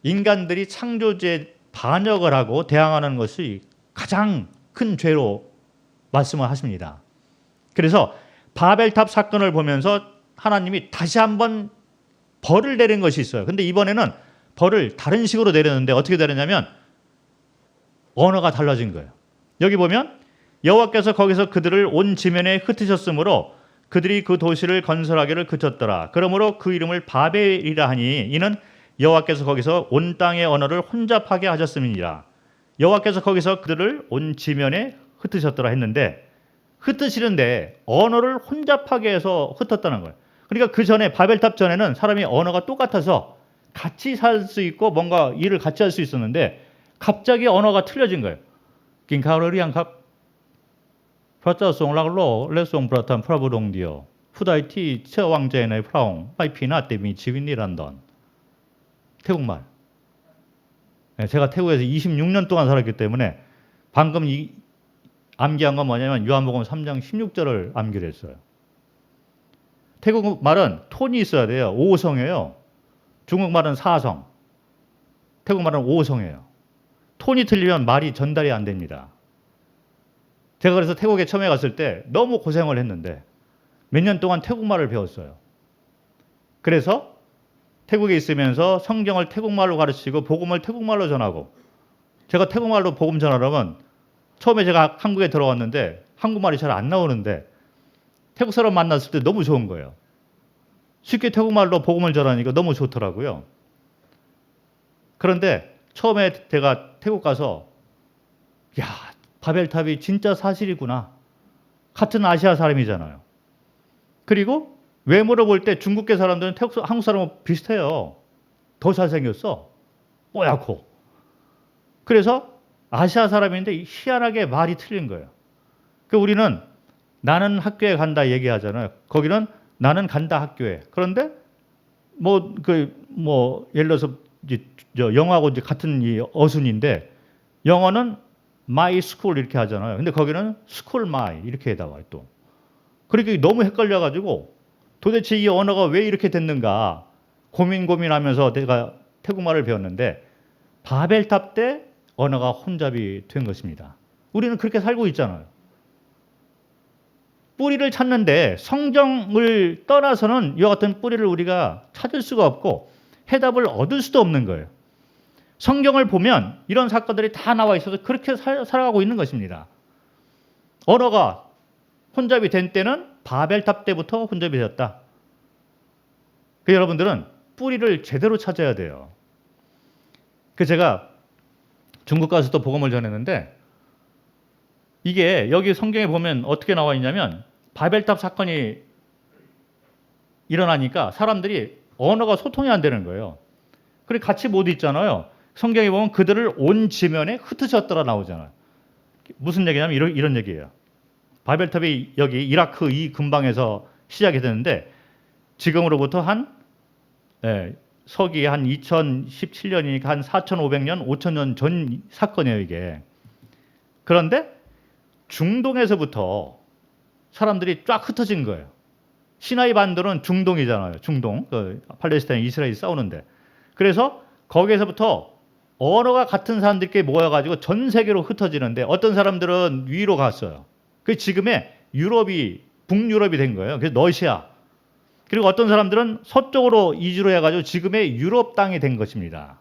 인간들이 창조주에 반역을 하고 대항하는 것이 가장 큰 죄로 말씀을 하십니다. 그래서 바벨탑 사건을 보면서 하나님이 다시 한번 벌을 내린 것이 있어요. 근데 이번에는 벌을 다른 식으로 내렸는데 어떻게 내렸냐면 언어가 달라진 거예요. 여기 보면 여호와께서 거기서 그들을 온 지면에 흩으셨으므로 그들이 그 도시를 건설하기를 그쳤더라. 그러므로 그 이름을 바벨이라 하니 이는 여호와께서 거기서 온 땅의 언어를 혼잡하게 하셨음이니라. 여호와께서 거기서 그들을 온 지면에 흩으셨더라 했는데, 흩으시는데 언어를 혼잡하게 해서 흩었다는 거예요. 그러니까 그 전에, 바벨탑 전에는 사람이 언어가 똑같아서 같이 살 수 있고 뭔가 일을 같이 할 수 있었는데 갑자기 언어가 틀려진 거예요. 긴카로리안캅 프라자송락로 레송 브라탄 프라부동디오 푸다이티 처왕제의 프라옹 파이피나 때미 지윈니란던. 태국말. 제가 태국에서 26년 동안 살았기 때문에 방금 이 암기한 건 뭐냐면 요한복음 3장 16절을 암기를 했어요. 태국 말은 톤이 있어야 돼요. 5성이에요. 중국 말은 4성. 태국 말은 5성이에요. 톤이 틀리면 말이 전달이 안 됩니다. 제가 그래서 태국에 처음에 갔을 때 너무 고생을 했는데 몇 년 동안 태국말을 배웠어요. 그래서 태국에 있으면서 성경을 태국말로 가르치고 복음을 태국말로 전하고, 제가 태국말로 복음 전하려면 처음에 제가 한국에 들어왔는데 한국말이 잘 안 나오는데 태국 사람 만났을 때 너무 좋은 거예요. 쉽게 태국말로 복음을 전하니까 너무 좋더라고요. 그런데 처음에 제가 태국 가서 야, 바벨탑이 진짜 사실이구나. 같은 아시아 사람이잖아요. 그리고 외모로 볼 때 중국계 사람들은 한국 사람하고 비슷해요. 더 잘생겼어. 뽀얗고. 그래서 아시아 사람인데 희한하게 말이 틀린 거예요. 우리는 나는 학교에 간다 얘기하잖아요. 거기는 나는 간다 학교에. 그런데 예를 들어서 영어하고 이제 같은 이 어순인데 영어는 my school 이렇게 하잖아요. 근데 거기는 school my 이렇게 나와요 또. 그러니까 너무 헷갈려가지고 도대체 이 언어가 왜 이렇게 됐는가 고민하면서 내가 태국말을 배웠는데 바벨탑 때 언어가 혼잡이 된 것입니다. 우리는 그렇게 살고 있잖아요. 뿌리를 찾는데 성경을 떠나서는 이와 같은 뿌리를 우리가 찾을 수가 없고 해답을 얻을 수도 없는 거예요. 성경을 보면 이런 사건들이 다 나와 있어서 그렇게 살아가고 있는 것입니다. 언어가 혼잡이 된 때는 바벨탑 때부터 혼잡이 되었다. 여러분들은 뿌리를 제대로 찾아야 돼요. 제가 중국 가서 또 복음을 전했는데 이게 여기 성경에 보면 어떻게 나와 있냐면 바벨탑 사건이 일어나니까 사람들이 언어가 소통이 안 되는 거예요. 그리고 같이 못 있잖아요. 성경에 보면 그들을 온 지면에 흩으셨더라 나오잖아요. 무슨 얘기냐면 이런 얘기예요. 바벨탑이 여기 이라크 이 근방에서 시작이 되는데 지금으로부터 서기 한 2017년이니까 한 4,500년, 5,000년 전 사건이에요 이게. 그런데 중동에서부터 사람들이 쫙 흩어진 거예요. 시나이 반도는 중동이잖아요. 중동. 팔레스타인, 이스라엘이 싸우는데. 그래서 거기에서부터 언어가 같은 사람들끼리 모여가지고 전 세계로 흩어지는데 어떤 사람들은 위로 갔어요. 지금의 북유럽이 된 거예요. 그래서 러시아. 그리고 어떤 사람들은 서쪽으로 이주를 해가지고 지금의 유럽 땅이 된 것입니다.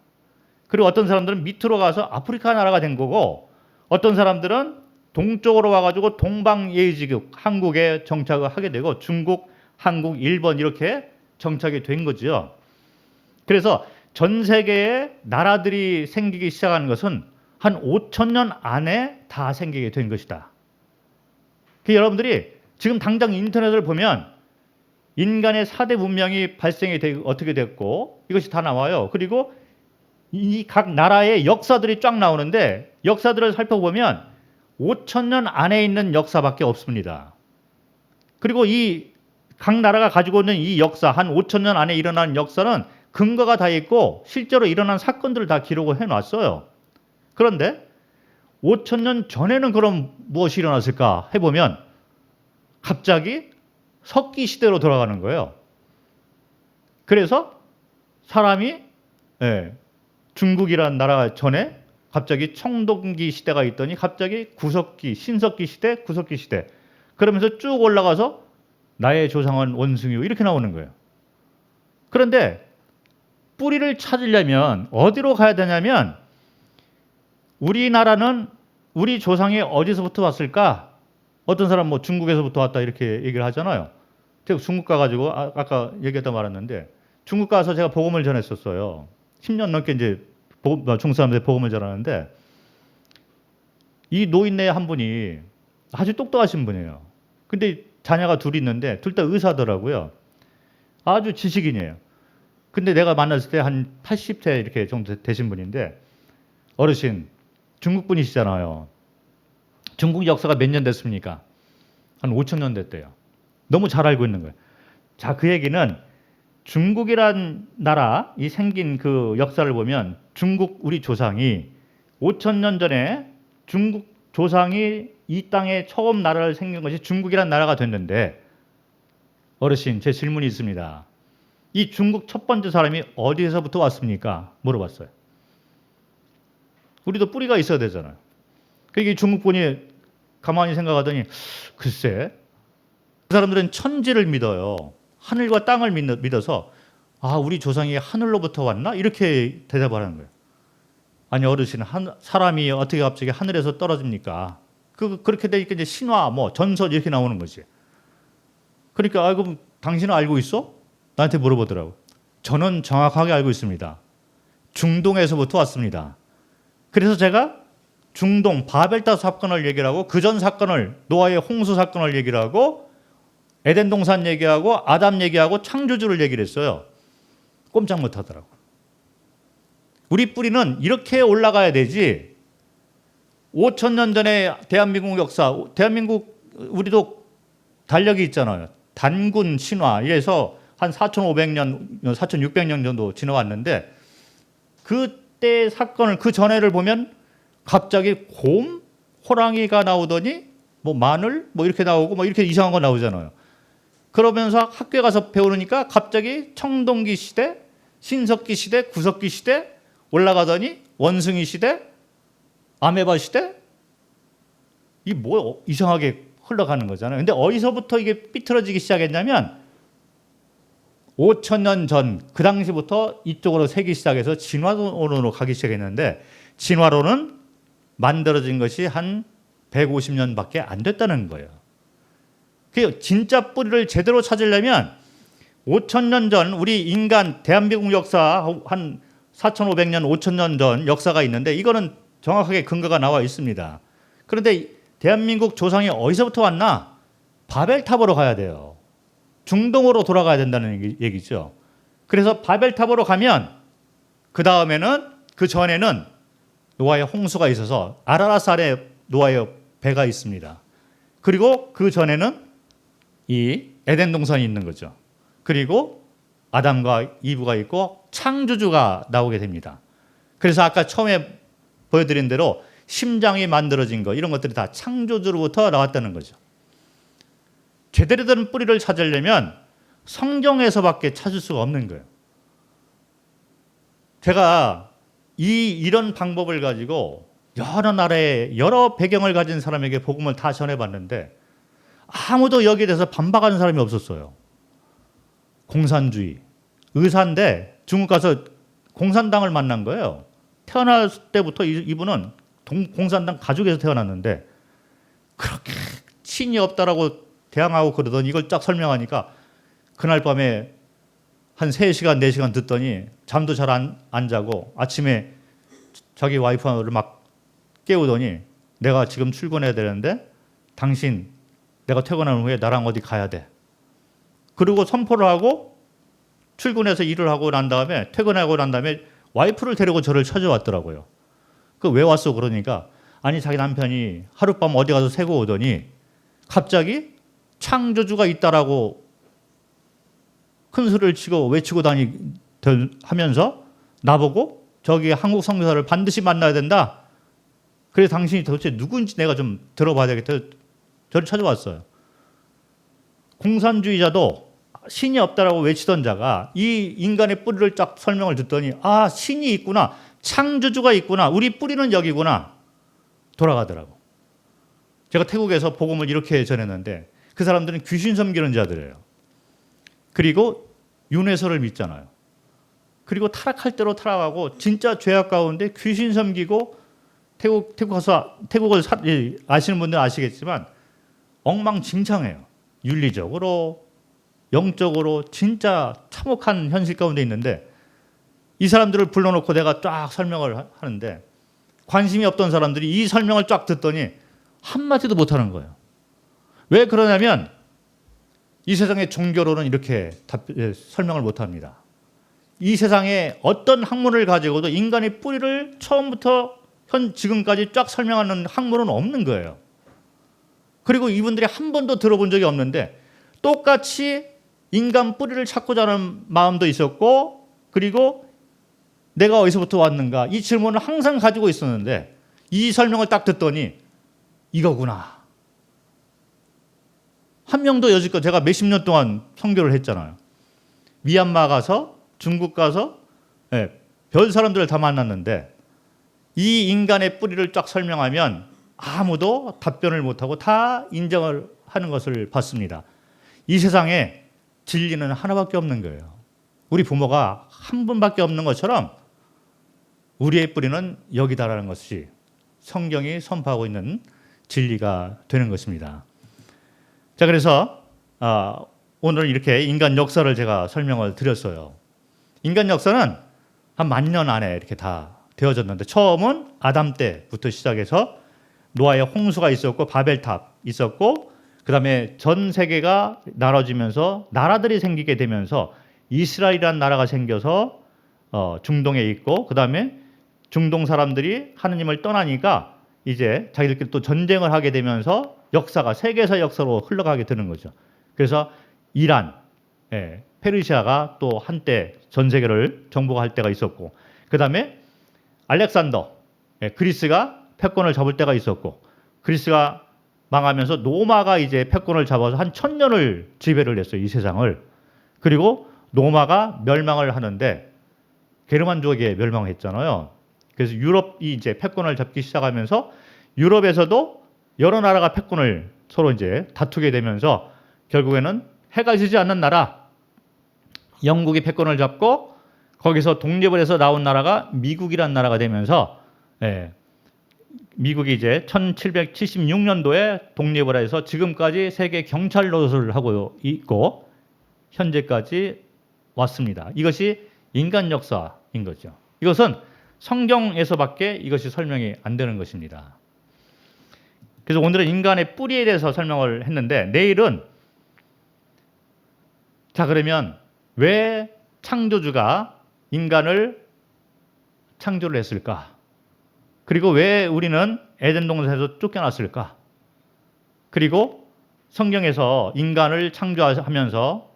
그리고 어떤 사람들은 밑으로 가서 아프리카 나라가 된 거고 어떤 사람들은 동쪽으로 와가지고 동방예의지국 한국에 정착을 하게 되고 중국, 한국, 일본 이렇게 정착이 된 거죠. 그래서 전 세계의 나라들이 생기기 시작한 것은 한 5,000년 안에 다 생기게 된 것이다. 여러분들이 지금 당장 인터넷을 보면 인간의 4대 문명이 발생이 어떻게 됐고 이것이 다 나와요. 그리고 이 각 나라의 역사들이 쫙 나오는데 역사들을 살펴보면 5,000년 안에 있는 역사밖에 없습니다. 그리고 이 각 나라가 가지고 있는 이 역사, 한 5,000년 안에 일어난 역사는 근거가 다 있고 실제로 일어난 사건들을 다 기록을 해놨어요. 그런데 5,000년 전에는 그럼 무엇이 일어났을까 해보면 갑자기 석기 시대로 돌아가는 거예요. 그래서 사람이 중국이라는 나라 전에 갑자기 청동기 시대가 있더니 갑자기 구석기, 신석기 시대, 구석기 시대 그러면서 쭉 올라가서 나의 조상은 원숭이요 이렇게 나오는 거예요. 그런데 뿌리를 찾으려면 어디로 가야 되냐면 우리나라는 우리 조상이 어디서부터 왔을까? 어떤 사람 중국에서부터 왔다 이렇게 얘기를 하잖아요. 제가 중국 가가지고 아까 얘기했다 말았는데 중국 가서 제가 복음을 전했었어요. 10년 넘게 이제 중국 사람들 복음을 전하는데 이 노인네 한 분이 아주 똑똑하신 분이에요. 근데 자녀가 둘이 있는데 둘 다 의사더라고요. 아주 지식인이에요. 근데 내가 만났을 때 한 80세 이렇게 정도 되신 분인데 어르신 중국 분이시잖아요. 중국 역사가 몇 년 됐습니까? 한 5천 년 됐대요. 너무 잘 알고 있는 거예요. 자, 그 얘기는 중국이란 나라 이 생긴 그 역사를 보면 중국 우리 조상이 5천 년 전에 중국 조상이 이 땅에 처음 나라를 생긴 것이 중국이란 나라가 됐는데 어르신 제 질문이 있습니다. 이 중국 첫 번째 사람이 어디에서부터 왔습니까? 물어봤어요. 우리도 뿌리가 있어야 되잖아요. 그게 중국 분이 가만히 생각하더니 글쎄 그 사람들은 천지를 믿어요. 하늘과 땅을 믿어서 아 우리 조상이 하늘로부터 왔나? 이렇게 대답을 하는 거예요. 아니 어르신 사람이 어떻게 갑자기 하늘에서 떨어집니까? 그렇게 되니까 이제 신화 뭐 전설 이렇게 나오는 거지. 그러니까 아이고 당신은 알고 있어? 나한테 물어보더라고. 저는 정확하게 알고 있습니다. 중동에서부터 왔습니다. 그래서 제가 중동 바벨탑 사건을 얘기를 하고 그 전 사건을 노아의 홍수 사건을 얘기를 하고 에덴 동산 얘기하고 아담 얘기하고 창조주를 얘기를 했어요. 꼼짝 못 하더라고. 우리 뿌리는 이렇게 올라가야 되지. 5천 년 전에 대한민국 역사, 대한민국 우리도 달력이 있잖아요. 단군 신화에서 한 4,500년, 4,600년 정도 지나왔는데 그때 사건을 그 전해를 보면 갑자기 곰, 호랑이가 나오더니 뭐 마늘 뭐 이렇게 나오고 뭐 이렇게 이상한 거 나오잖아요. 그러면서 학교에 가서 배우니까 갑자기 청동기 시대, 신석기 시대, 구석기 시대 올라가더니 원숭이 시대, 아메바 시대 이 뭐 이상하게 흘러가는 거잖아요. 근데 어디서부터 이게 삐뚤어지기 시작했냐면 5천 년 전 그 당시부터 이쪽으로 새기 시작해서 진화론으로 가기 시작했는데 진화론은 만들어진 것이 한 150년밖에 안 됐다는 거예요. 그 진짜 뿌리를 제대로 찾으려면 5천 년 전 우리 인간 대한민국 역사 한 4,500년, 5천 년 전 역사가 있는데 이거는 정확하게 근거가 나와 있습니다. 그런데 대한민국 조상이 어디서부터 왔나? 바벨탑으로 가야 돼요. 중동으로 돌아가야 된다는 얘기죠. 그래서 바벨탑으로 가면 그 다음에는 그 전에는 노아의 홍수가 있어서 아라랏 아래 노아의 배가 있습니다. 그리고 그 전에는 이 에덴 동산이 있는 거죠. 그리고 아담과 이브가 있고 창조주가 나오게 됩니다. 그래서 아까 처음에 보여드린 대로 심장이 만들어진 거 이런 것들이 다 창조주로부터 나왔다는 거죠. 제대로 된 뿌리를 찾으려면 성경에서밖에 찾을 수가 없는 거예요. 제가 이런 방법을 가지고 여러 나라의 여러 배경을 가진 사람에게 복음을 다 전해봤는데 아무도 여기에 대해서 반박하는 사람이 없었어요. 공산주의. 의사인데 중국 가서 공산당을 만난 거예요. 태어날 때부터 이분은 공산당 가족에서 태어났는데 그렇게 신이 없다라고 대항하고 그러더니 이걸 쫙 설명하니까 그날 밤에 한 3시간, 4시간 듣더니 잠도 잘 안 자고 아침에 자기 와이프를 막 깨우더니 내가 지금 출근해야 되는데 당신 내가 퇴근한 후에 나랑 어디 가야 돼. 그리고 선포를 하고 출근해서 일을 하고 난 다음에 퇴근하고 난 다음에 와이프를 데리고 저를 찾아왔더라고요. 그 왜 왔어? 그러니까 아니 자기 남편이 하룻밤 어디 가서 새고 오더니 갑자기 창조주가 있다라고 큰 소리를 치고 외치고 하면서 나보고 저기 한국 선교사를 반드시 만나야 된다. 그래서 당신이 도대체 누군지 내가 좀 들어봐야 되겠다. 저를 찾아왔어요. 공산주의자도 신이 없다라고 외치던 자가 이 인간의 뿌리를 쫙 설명을 듣더니 아 신이 있구나. 창조주가 있구나. 우리 뿌리는 여기구나. 돌아가더라고. 제가 태국에서 복음을 이렇게 전했는데 그 사람들은 귀신 섬기는 자들이에요. 그리고 윤회설을 믿잖아요. 그리고 타락할 대로 타락하고 진짜 죄악 가운데 귀신 섬기고 태국 가서 태국을 아시는 분들은 아시겠지만 엉망진창해요. 윤리적으로 영적으로 진짜 참혹한 현실 가운데 있는데 이 사람들을 불러놓고 내가 쫙 설명을 하는데 관심이 없던 사람들이 이 설명을 쫙 듣더니 한마디도 못하는 거예요. 왜 그러냐면 이 세상의 종교로는 이렇게 설명을 못합니다. 이 세상에 어떤 학문을 가지고도 인간의 뿌리를 처음부터 지금까지 쫙 설명하는 학문은 없는 거예요. 그리고 이분들이 한 번도 들어본 적이 없는데 똑같이 인간 뿌리를 찾고자 하는 마음도 있었고, 그리고 내가 어디서부터 왔는가 이 질문을 항상 가지고 있었는데 이 설명을 딱 듣더니 이거구나. 한 명도 여지껏 제가 몇십 년 동안 선교를 했잖아요. 미얀마 가서 중국 가서 별 사람들을 다 만났는데 이 인간의 뿌리를 쫙 설명하면 아무도 답변을 못하고 다 인정을 하는 것을 봤습니다. 이 세상에 진리는 하나밖에 없는 거예요. 우리 부모가 한 분밖에 없는 것처럼 우리의 뿌리는 여기다라는 것이 성경이 선포하고 있는 진리가 되는 것입니다. 자, 그래서 오늘 이렇게 인간 역사를 제가 설명을 드렸어요. 인간 역사는 한 10,000년 안에 이렇게 다 되어졌는데 처음은 아담 때부터 시작해서 노아의 홍수가 있었고 바벨탑 있었고 그다음에 전 세계가 나눠지면서 나라들이 생기게 되면서 이스라엘이라는 나라가 생겨서 중동에 있고 그다음에 중동 사람들이 하느님을 떠나니까 이제 자기들끼리 또 전쟁을 하게 되면서 역사가 세계사 역사로 흘러가게 되는 거죠. 그래서 이란, 페르시아가 또 한때 전 세계를 정복할 때가 있었고 그다음에 알렉산더, 그리스가 패권을 잡을 때가 있었고 그리스가 망하면서 로마가 이제 패권을 잡아서 한 1000년을 지배를 했어요. 이 세상을. 그리고 로마가 멸망을 하는데 게르만족에게 멸망했잖아요. 그래서 유럽이 이제 패권을 잡기 시작하면서 유럽에서도 여러 나라가 패권을 서로 이제 다투게 되면서 결국에는 해가 지지 않는 나라 영국이 패권을 잡고 거기서 독립을 해서 나온 나라가 미국이라는 나라가 되면서 미국이 이제 1776년도에 독립을 해서 지금까지 세계 경찰 노릇을 하고 있고 현재까지 왔습니다. 이것이 인간 역사인 거죠. 이것은 성경에서밖에 이것이 설명이 안 되는 것입니다. 그래서 오늘은 인간의 뿌리에 대해서 설명을 했는데 내일은 자 그러면 왜 창조주가 인간을 창조를 했을까? 그리고 왜 우리는 에덴 동산에서 쫓겨났을까? 그리고 성경에서 인간을 창조하면서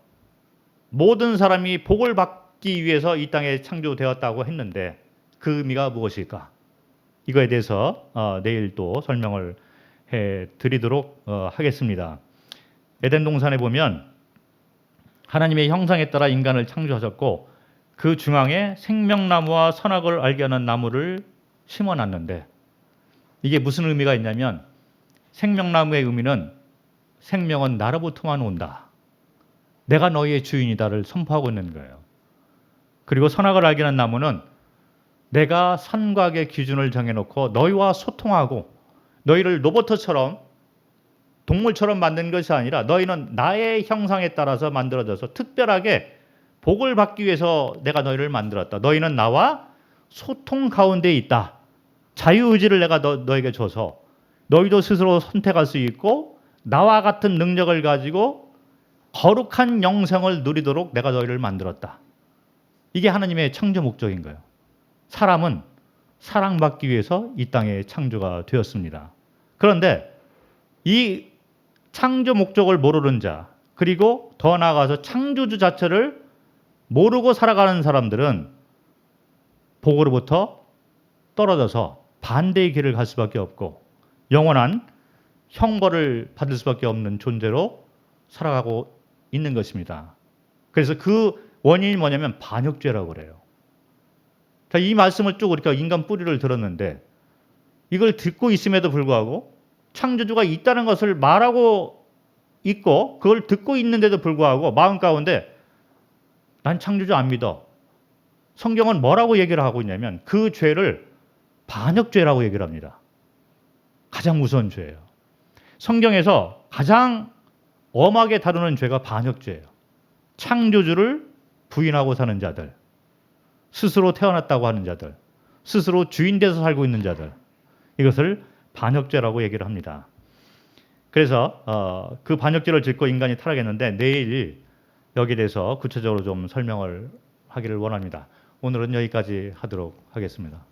모든 사람이 복을 받기 위해서 이 땅에 창조되었다고 했는데 그 의미가 무엇일까? 이거에 대해서 내일 또 설명을 해드리도록 하겠습니다. 에덴 동산에 보면 하나님의 형상에 따라 인간을 창조하셨고 그 중앙에 생명나무와 선악을 알게 하는 나무를 심어놨는데 이게 무슨 의미가 있냐면 생명나무의 의미는 생명은 나로부터만 온다. 내가 너희의 주인이다를 선포하고 있는 거예요. 그리고 선악을 알게 하는 나무는 내가 선과 악의 기준을 정해놓고 너희와 소통하고 너희를 로봇처럼 동물처럼 만든 것이 아니라 너희는 나의 형상에 따라서 만들어져서 특별하게 복을 받기 위해서 내가 너희를 만들었다. 너희는 나와 소통 가운데 있다. 자유의지를 내가 너에게 줘서 너희도 스스로 선택할 수 있고 나와 같은 능력을 가지고 거룩한 영생을 누리도록 내가 너희를 만들었다. 이게 하나님의 창조 목적인 거예요. 사람은 사랑받기 위해서 이 땅에 창조가 되었습니다. 그런데 이 창조 목적을 모르는 자 그리고 더 나아가서 창조주 자체를 모르고 살아가는 사람들은 복으로부터 떨어져서 반대의 길을 갈 수밖에 없고 영원한 형벌을 받을 수밖에 없는 존재로 살아가고 있는 것입니다. 그래서 그 원인이 뭐냐면 반역죄라고 그래요. 자, 이 말씀을 쭉 우리가 인간 뿌리를 들었는데 이걸 듣고 있음에도 불구하고 창조주가 있다는 것을 말하고 있고 그걸 듣고 있는데도 불구하고 마음 가운데 난 창조주 안 믿어. 성경은 뭐라고 얘기를 하고 있냐면 그 죄를 반역죄라고 얘기를 합니다. 가장 무서운 죄예요. 성경에서 가장 엄하게 다루는 죄가 반역죄예요. 창조주를 부인하고 사는 자들. 스스로 태어났다고 하는 자들, 스스로 주인 돼서 살고 있는 자들, 이것을 반역죄라고 얘기를 합니다. 그래서 그 반역죄를 짓고 인간이 타락했는데 내일 여기에 대해서 구체적으로 좀 설명을 하기를 원합니다. 오늘은 여기까지 하도록 하겠습니다.